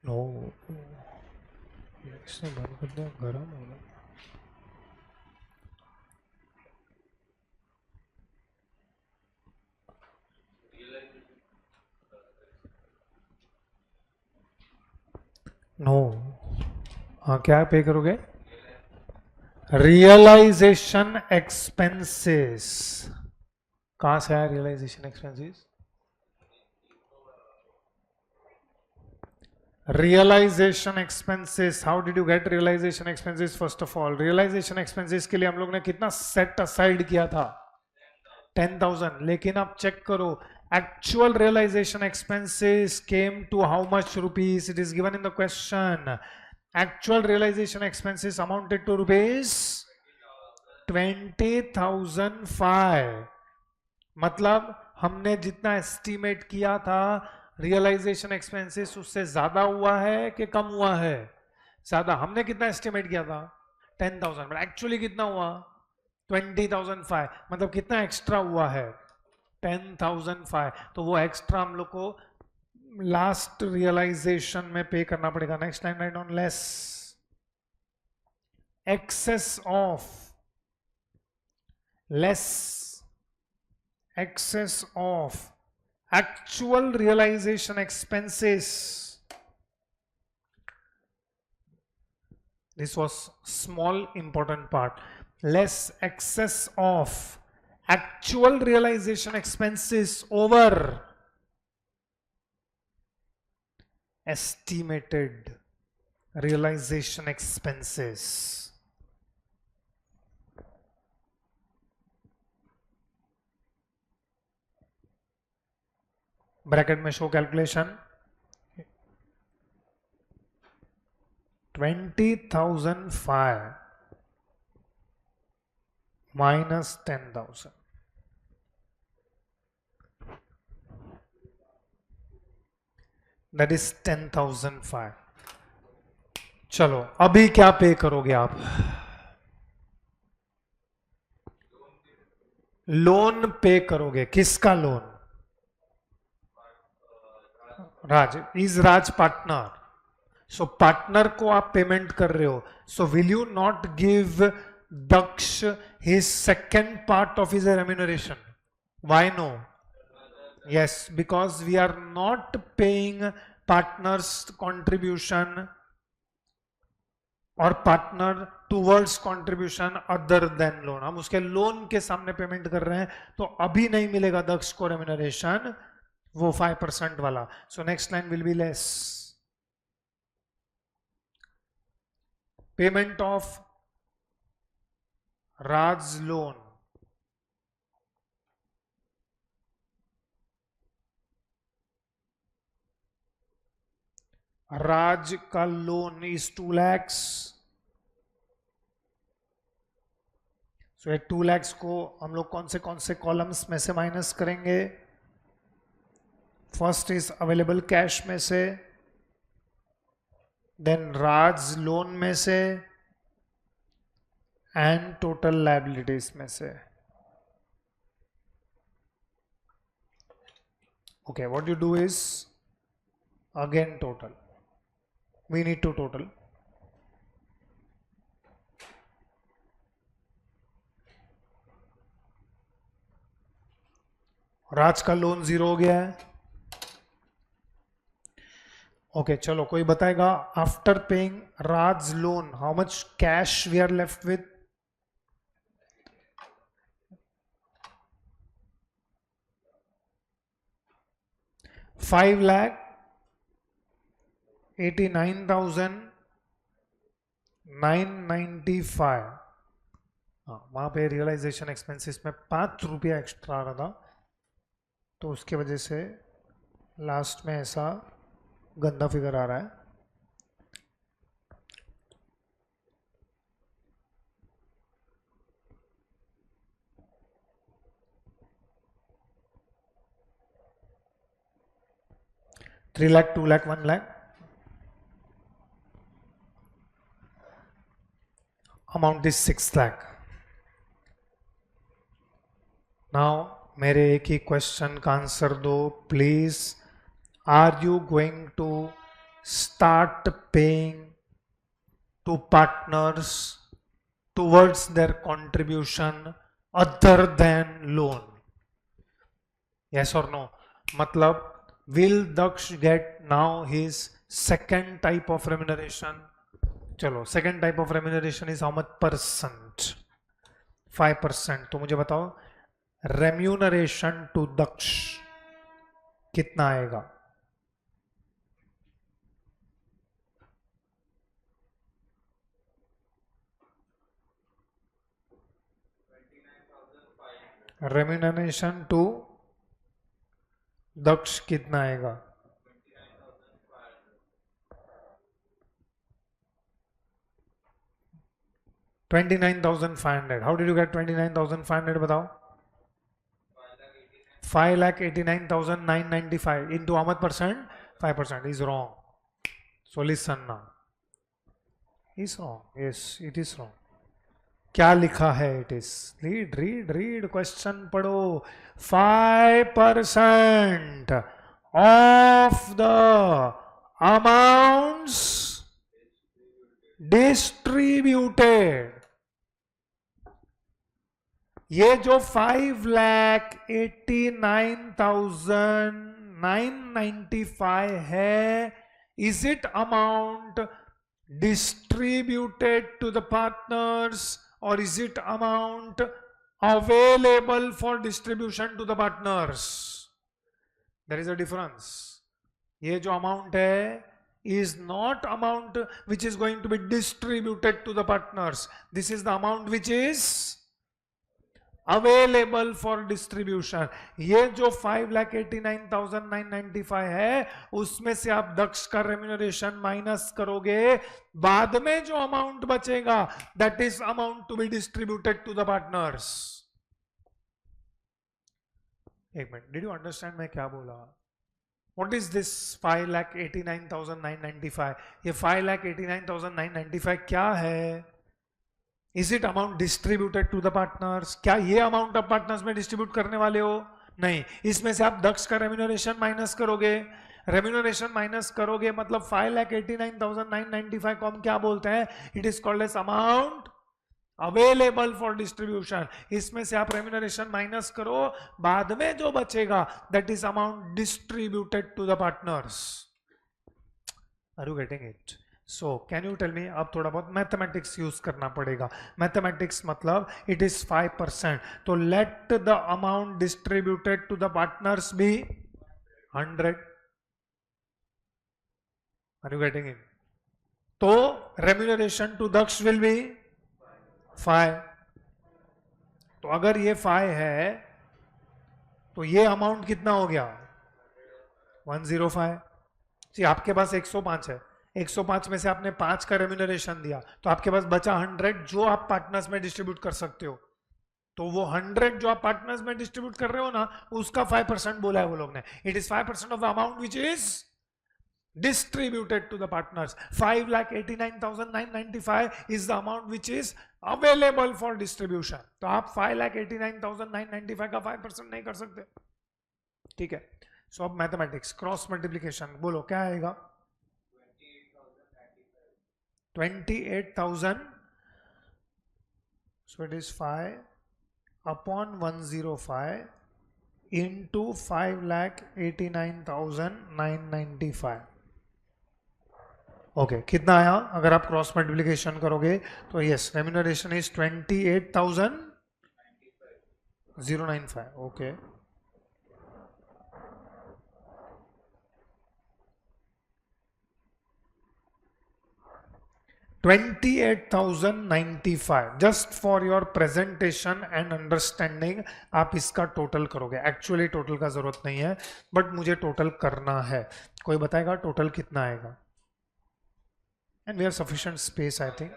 Speaker 1: नो, इसने बंद कर दिया, गर्म हो गया. नो, हाँ, क्या पे करोगे? Realization expenses. कहां से आया realization expenses? Realization expenses. How did you get realization expenses? First of all, realization expenses के लिए हम लोग ने कितना सेट असाइड किया था? 10,000. लेकिन आप चेक करो, actual realization expenses came to how much rupees? It is given in the question. Actual realization expenses amounted to rupees 20,005. मतलब हमने जितना एस्टिमेट किया था रियलाइजेशन एक्सपेंसेस उससे ज्यादा हुआ है कि कम हुआ है? ज्यादा. हमने कितना एस्टिमेट किया था? 10,000. बट एक्चुअली कितना हुआ? 20,005. मतलब कितना एक्स्ट्रा हुआ है? 10,005. तो वो एक्स्ट्रा हम लोग को लास्ट रियलाइजेशन में पे करना पड़ेगा. Next line write on. Less excess of actual realization expenses. This was small important part. Less excess of actual realization expenses over estimated realization expenses. Bracket में show calculation. 20,005 minus 10,000. That is 10,005. चलो अभी क्या pay करोगे आप? Loan pay करोगे. किसका loan? Raj. Is Raj partner? So partner को आप पेमेंट कर रहे हो, so will you not give Daksh his second part of his remuneration? Why no? Yes, because we are not paying partners contribution और partner towards contribution other than loan. हम उसके loan के सामने पेमेंट कर रहे हैं, तो अभी नहीं मिलेगा दक्ष को रेम्यूनरेशन, वो 5% वाला। So next line will be less. Payment of Raj loan, Raj का लोन इज 2 lakhs। सो ये 2 lakhs को हम लोग कौन से कॉलम्स में से माइनस करेंगे? फर्स्ट इज अवेलेबल कैश में से, देन राज लोन में से, एंड टोटल लायबिलिटीज में से। Okay, what you do is again total, we need to total। राज का लोन 0 हो गया है। ओके, चलो कोई बताएगा after paying Raj loan how much cash we are left with? $5,89,995। हाँ, वहां पे रियलाइजेशन एक्सपेंसेस में 5 रुपया एक्स्ट्रा आ रहा था, तो उसके वजह से लास्ट में ऐसा गंदा फिगर आ रहा है। $3 lakh, $2 lakh, $1 lakh। Amount is 6 lakh। Now मेरे एक ही क्वेश्चन का आंसर दो please. Are you going to start paying to partners towards their contribution other than loan? Yes और नो? मतलब will Daksh get now his second type of remuneration? चलो, second type of remuneration is how much percent? 5%। तो मुझे बताओ remuneration to Daksh कितना आएगा? remuneration to दक्ष कितना आएगा? 29,500। How did you gate 29,500? बताओ। 5,89,995 into how much percent? 5% is wrong. So listen now. Is wrong. Yes, it is wrong. क्या लिखा है? इट इज रीड क्वेश्चन पढ़ो। 5% ऑफ द अमाउंट्स डिस्ट्रीब्यूटेड। ये जो 5,89,995 है, is it amount distributed to the partners or is it amount available for distribution to the partners? There is a difference. ये जो amount है is not amount which is going to be distributed to the partners. This is the amount which is available for distribution. ये जो 5,89,995 है, उसमें से आप दक्ष का रेम्यूनरेशन माइनस करोगे, बाद में जो अमाउंट बचेगा that is amount to be distributed to the partners. एक मिनट, डिड यू अंडरस्टैंड मैं क्या बोला? What is this 5,89,995? ये 5,89,995 क्या है? Is it amount distributed to the partners? क्या ये अमाउंट आप पार्टनर्स में डिस्ट्रीब्यूट करने वाले हो? नहीं, इसमें से आप दक्ष का रेम्यूनरेशन माइनस करोगे। रेम्यूनरेशन माइनस करोगे मतलब 5,89,995 को हम क्या बोलते हैं? It is called as amount available for distribution. इसमें से आप रेम्यूनरेशन माइनस करो, बाद में जो बचेगा that is amount distributed to the partners. Are you getting it? So can you tell me, अब थोड़ा बहुत मैथमेटिक्स यूज करना पड़ेगा। मैथमेटिक्स मतलब इट इज 5%, तो let the amount distributed to the partners be 100। Are you getting it? तो remuneration to Daksh will be 5। तो अगर ये 5 है तो ये अमाउंट कितना हो गया? 105। जी आपके पास 105 है, 105 में से आपने 5 का रेम्यूनरेशन दिया, तो आपके पास बचा 100 जो आप पार्टनर्स में डिस्ट्रीब्यूट कर सकते हो। तो वो 100 जो आप पार्टनर्स में डिस्ट्रीब्यूट कर रहे हो ना, उसका 5% बोला है वो लोग ने। It is 5% of the amount which is distributed to the partners. 5,89,995 is the amount which is available for distribution. तो आप 5,89,995 का 5% नहीं कर सकते, ठीक है? सो अब मैथमेटिक्स क्रॉस मल्टीप्लीकेशन बोलो क्या आएगा? 28,000. So it is 5 upon 105 into 5,89,995. Okay कितना आया? अगर आप क्रॉस मल्टीप्लिकेशन करोगे तो yes, remuneration is 28,095. Okay $28,095. Just for your presentation and understanding आप इसका टोटल करोगे। एक्चुअली टोटल का जरूरत नहीं है, बट मुझे टोटल करना है। कोई बताएगा टोटल कितना आएगा? And we have sufficient space, I think.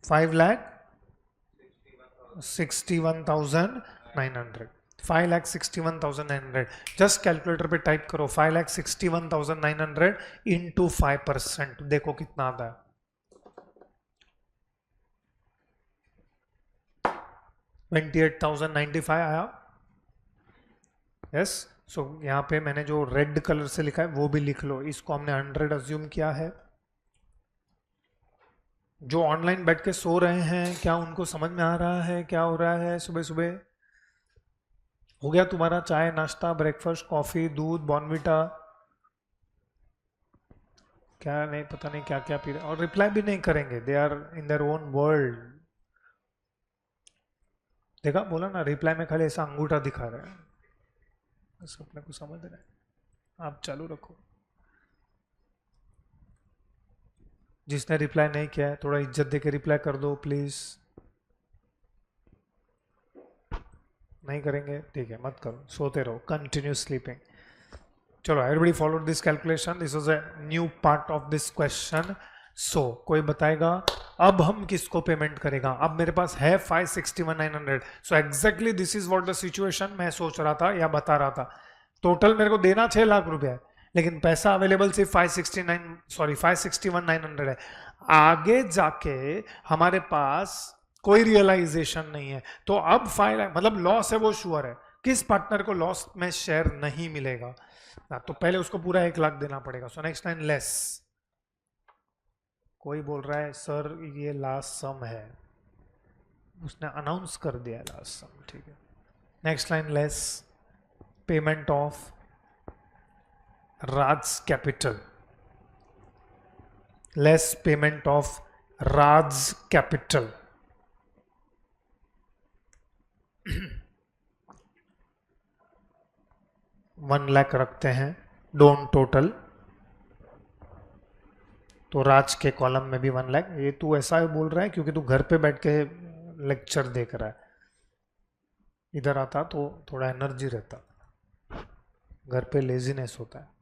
Speaker 1: 5,61,900. 5,61,900. Just calculator पे टाइप करो 5,61,900 into 5%. देखो कितना आता है? 28,095 आया। यस सो यहाँ पे मैंने जो रेड कलर से लिखा है वो भी लिख लो। इसको हमने 100 अज्यूम किया है। जो ऑनलाइन बैठ के सो रहे हैं, क्या उनको समझ में आ रहा है क्या हो रहा है? सुबह सुबह हो गया तुम्हारा चाय नाश्ता, ब्रेकफास्ट, कॉफी, दूध, बॉर्नविटा, क्या नहीं पता नहीं क्या क्या पी रहे, और रिप्लाई भी नहीं करेंगे। They are in their own world. देखा, बोला ना, रिप्लाई में खाली ऐसा अंगूठा दिखा रहा है, बस अपने को समझ रहे हैं। आप चालू रखो। जिसने रिप्लाई नहीं किया है थोड़ा इज्जत देके रिप्लाई कर दो प्लीज। नहीं करेंगे ठीक है, मत करो, सोते रहो, कंटिन्यू स्लीपिंग। चलो everybody follow this calculation, this was a new part of this question. So कोई बताएगा अब हम किसको पेमेंट करेगा? अब मेरे पास है 561,900। So exactly this is what the situation मैं सोच रहा था या बता रहा था। टोटल मेरे को देना 6 लाख रुपया है, लेकिन पैसा अवेलेबल सिर्फ 561,900 है। आगे जाके हमारे पास कोई रियलाइजेशन नहीं है, तो अब 5 लाख मतलब लॉस है, वो श्योर है। किस पार्टनर को लॉस में शेयर नहीं मिलेगा ना, तो पहले उसको पूरा 1 लाख देना पड़ेगा। सो नेक्स्ट लाइन लेस। कोई बोल रहा है सर ये लास्ट सम है, उसने अनाउंस कर दिया लास्ट सम, ठीक है। Next line less payment of Raj capital, less payment of Raj capital. $1 lakh रखते हैं, डोंट टोटल, तो राज के कॉलम में भी 1 लाख। ये तू ऐसा बोल रहा है क्योंकि तू घर पे बैठ के लेक्चर देख रहा है। इधर आता तो थोड़ा एनर्जी रहता, घर पे लेजीनेस होता है।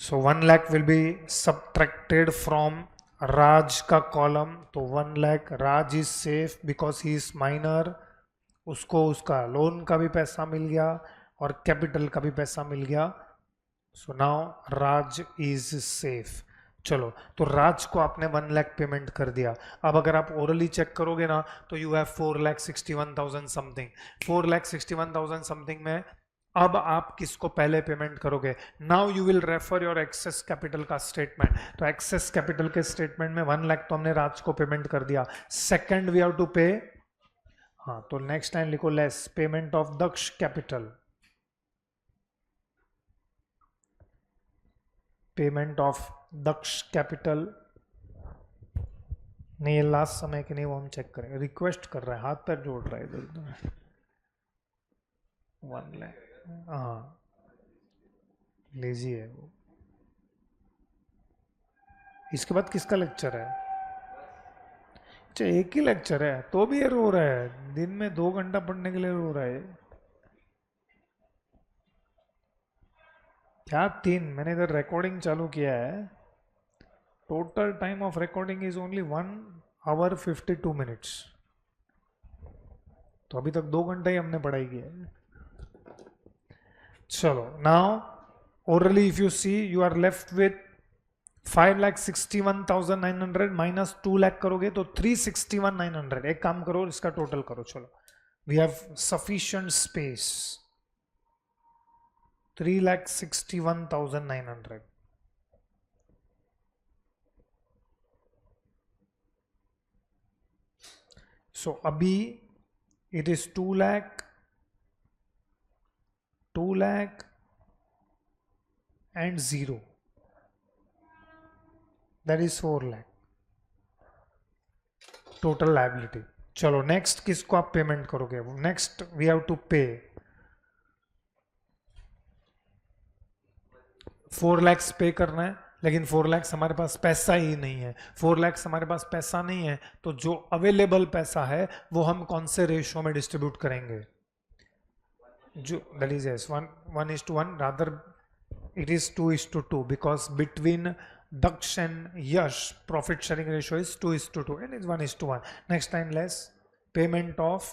Speaker 1: So 1 lakh will be subtracted from Raj का कॉलम, तो 1 lakh Raj is safe because he is minor, उसको उसका लोन का भी पैसा मिल गया, और कैपिटल का भी पैसा मिल गया. So now Raj is safe. चलो, तो राज को आपने 1 लाख पेमेंट कर दिया. अब अगर आप ओरली चेक करोगे ना तो यू हैव 4,61,000 समथिंग. 4,61,000 समथिंग में अब आप किसको पहले पेमेंट करोगे? Now you will refer your excess capital का स्टेटमेंट. तो एक्सेस कैपिटल के स्टेटमेंट में 1 लाख तो हमने राज को पेमेंट कर दिया. Second we have to pay, हाँ, तो नेक्स्ट लाइन लिखो less payment of Daksh capital. Payment of Daksh capital नहीं, ये लास्ट समय के नहीं, वो हम चेक करेंगे. रिक्वेस्ट कर रहा है, हाथ पैर जोड़ रहा है इधर उधर. 1 लाख, हाँ, लेजी है वो. इसके बाद किसका लेक्चर है? अच्छा, एक ही लेक्चर है तो भी ये रो रहा है. दिन में 2 घंटा पढ़ने के लिए रो रहा है. क्या 3? मैंने इधर रिकॉर्डिंग चालू किया है. Total time of recording is only 1 hour 52 minutes. तो अभी तक 2 घंटा ही हमने पढ़ाई की है. चलो, now orally if you see you are left with 5,61,900 minus 2 lakh करोगे तो 361,900. एक काम करो, इसका टोटल करो. चलो, वी हैव सफिशिएंट स्पेस. 3,61,900. सो अभी it is 2 lakh, 2 lakh and 0. That is 4 lakh total liability. चलो, नेक्स्ट किसको आप पेमेंट करोगे? नेक्स्ट वी हैव टू पे 4 लाख पे करना है, लेकिन 4 लाख हमारे पास पैसा ही नहीं है. 4 लाख हमारे पास पैसा नहीं है, तो जो अवेलेबल पैसा है वो हम कौन से रेशियो में डिस्ट्रीब्यूट करेंगे? जो that is S 1:1, rather it is 2:2 because between Daksh and Yash profit sharing ratio is 2:2 and it's 1:1. Next time less payment of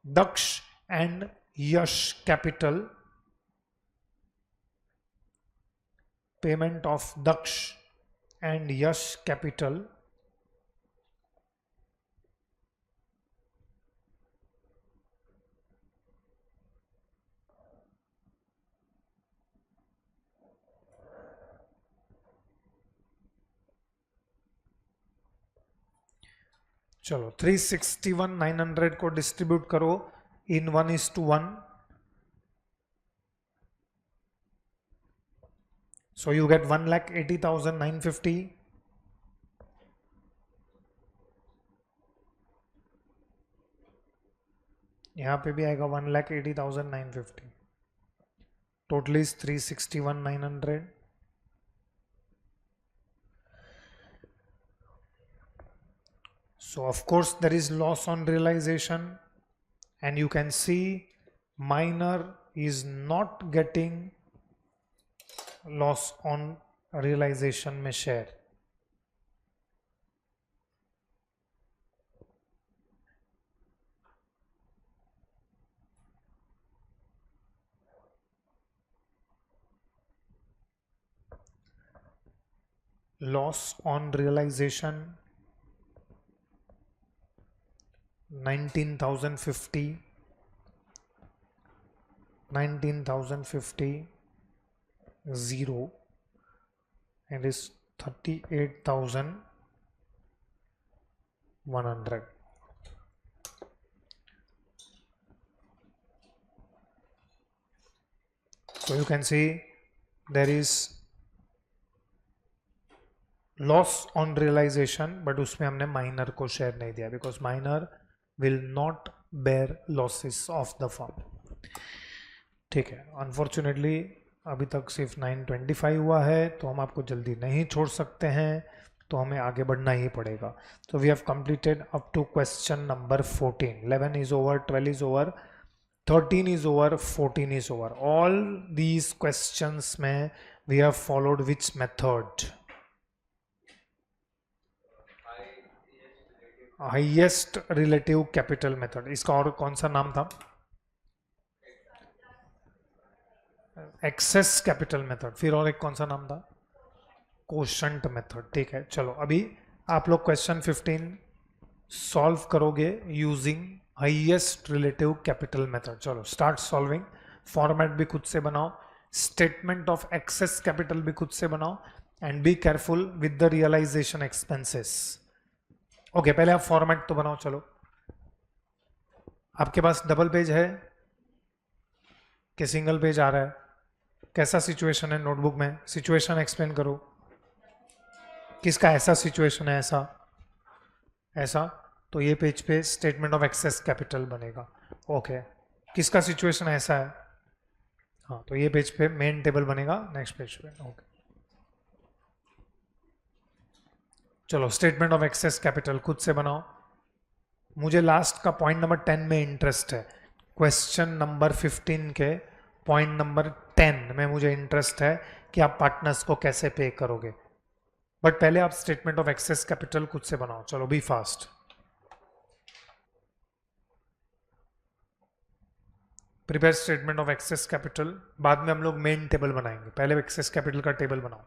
Speaker 1: Daksh and Yash capital, payment of Daksh and Yash capital चलो 361,900 को distribute करो इन 1:1. So you get 1,80,950. यहाँ पे भी आएगा 1,80,950. Total is 361,900. So of course there is loss on realization, and you can see minor is not getting loss on realization में share. Loss on realization 19,050, 0 and is 38,100. So you can see there is loss on realization, but उसमें हमने minor को share नहीं दिया because minor will not bear losses of the firm. ठीक है, unfortunately अभी तक सिर्फ 925 हुआ है, तो हम आपको जल्दी नहीं छोड़ सकते हैं, तो हमें आगे बढ़ना ही पड़ेगा. तो we have completed up to question number 14. 11 is over, 12 is over, 13 is over, 14 is over. All these questions में we have followed which method? Highest relative capital method. इसका और कौन सा नाम था? एक्सेस कैपिटल मेथड, फिर और एक कौन सा नाम था, कोशंट मेथड। ठीक है, चलो अभी आप लोग क्वेश्चन 15 सॉल्व करोगे using highest relative capital method. चलो स्टार्ट सॉल्विंग। फॉर्मेट भी खुद से बनाओ, स्टेटमेंट ऑफ एक्सेस कैपिटल भी खुद से बनाओ, and be careful with the realisation expenses. Okay, पहले आप फॉर्मेट तो बनाओ। चलो, आपके पास डबल पेज है कि सिंगल पेज आ रहा है? कैसा सिचुएशन है नोटबुक में? सिचुएशन एक्सप्लेन करो। किसका ऐसा सिचुएशन है? ऐसा ऐसा, तो ये पेज पे स्टेटमेंट ऑफ एक्सेस कैपिटल बनेगा। ओके, किसका सिचुएशन ऐसा है? हाँ, तो ये पेज पे मेन टेबल बनेगा, नेक्स्ट पेज पे। ओके, चलो स्टेटमेंट ऑफ एक्सेस कैपिटल खुद से बनाओ। मुझे लास्ट का पॉइंट नंबर 10 में इंटरेस्ट है। क्वेश्चन नंबर 15 के पॉइंट नंबर 10 में मुझे इंटरेस्ट है कि आप पार्टनर्स को कैसे पे करोगे, बट पहले आप स्टेटमेंट ऑफ एक्सेस कैपिटल खुद से बनाओ। चलो be fast. Prepare statement of excess capital, बाद में हम लोग मेन टेबल बनाएंगे, पहले एक्सेस कैपिटल का टेबल बनाओ।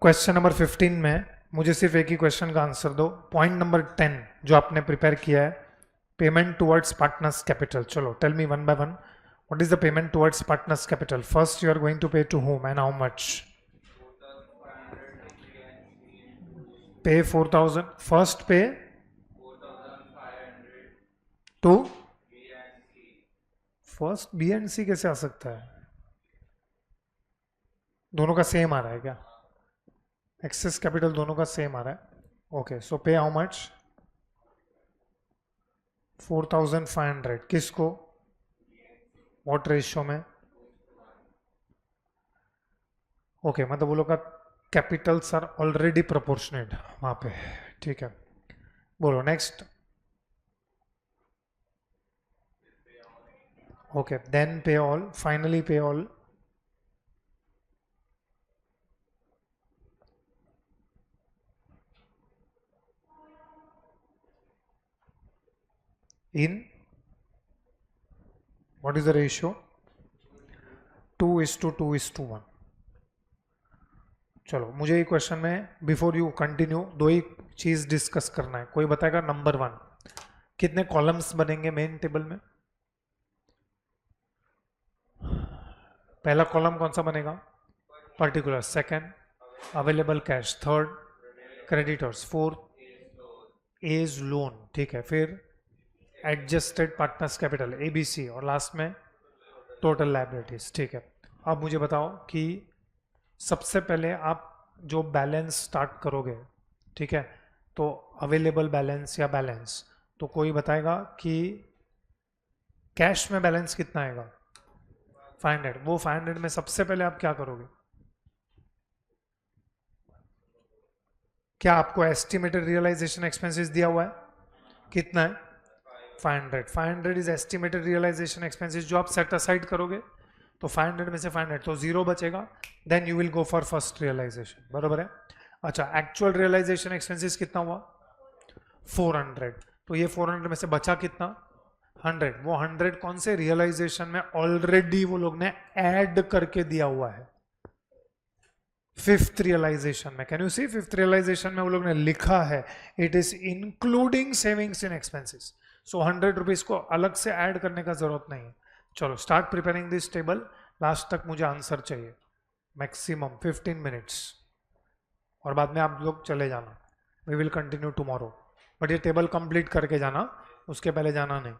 Speaker 1: क्वेश्चन नंबर 15 में मुझे सिर्फ एक ही क्वेश्चन का आंसर दो। पॉइंट नंबर 10 जो आपने प्रिपेयर किया है, पेमेंट टुवर्ड्स पार्टनर्स कैपिटल। चलो tell me one by one, what is the payment towards partners capital? First you are going to pay to home and how much? पे 4,000 first, पे to first. B and सी कैसे आ सकता है? दोनों का same आ रहा है क्या? एक्सेस कैपिटल दोनों का सेम आ रहा है। ओके, सो पे हाउ मच? 4,500। किसको? व्हाट रेशियो में? ओके, मतलब वो लोग का कैपिटल्स आर ऑलरेडी प्रोपोर्शनेट वहां पे। ठीक है, बोलो नेक्स्ट। ओके, देन पे all, finally pay all. in what is the ratio? 2:2:1। चलो मुझे ये क्वेश्चन में बिफोर यू कंटिन्यू दो ही चीज डिस्कस करना है। कोई बताएगा नंबर 1 कितने कॉलम्स बनेंगे मेन टेबल में? पहला कॉलम कौन सा बनेगा? Particular. Second available cash. Third creditors. Fourth as loan. ठीक है, फिर एडजस्टेड पार्टनर्स कैपिटल ABC, और लास्ट में टोटल लायबिलिटीज। ठीक है, अब मुझे बताओ कि सबसे पहले आप जो बैलेंस स्टार्ट करोगे, ठीक है, तो अवेलेबल बैलेंस या बैलेंस, तो कोई बताएगा कि कैश में बैलेंस कितना आएगा? 500। वो 500 में सबसे पहले आप क्या करोगे? क्या आपको एस्टिमेटेड रियलाइजेशन एक्सपेंसेस दिया हुआ है? कितना है? 500। 500 इज एस्टिमेटेड रियलाइजेशन एक्सपेंसेस जो आप सेट असाइड करोगे, तो 500 में से 500 तो 0 बचेगा, then you will go for first realisation. बरोबर है? अच्छा, एक्चुअल रियलाइजेशन एक्सपेंसेस कितना हुआ? 400। तो ये 400 में से बचा कितना? 100। वो 100 कौन से रियलाइजेशन में ऑलरेडी वो लोग ने ऐड करके दिया हुआ है? फिफ्थ रियलाइजेशन में। Can you see fifth realisation में वो लोग ने लिखा है it is including savings in expenses. So 100 rupees को अलग से ऐड करने का जरूरत नहीं है। चलो start preparing this table. Last तक मुझे आंसर चाहिए, मैक्सिमम 15 मिनट्स, और बाद में आप लोग चले जाना। We will continue tomorrow, but ये टेबल कंप्लीट करके जाना, उसके पहले जाना नहीं।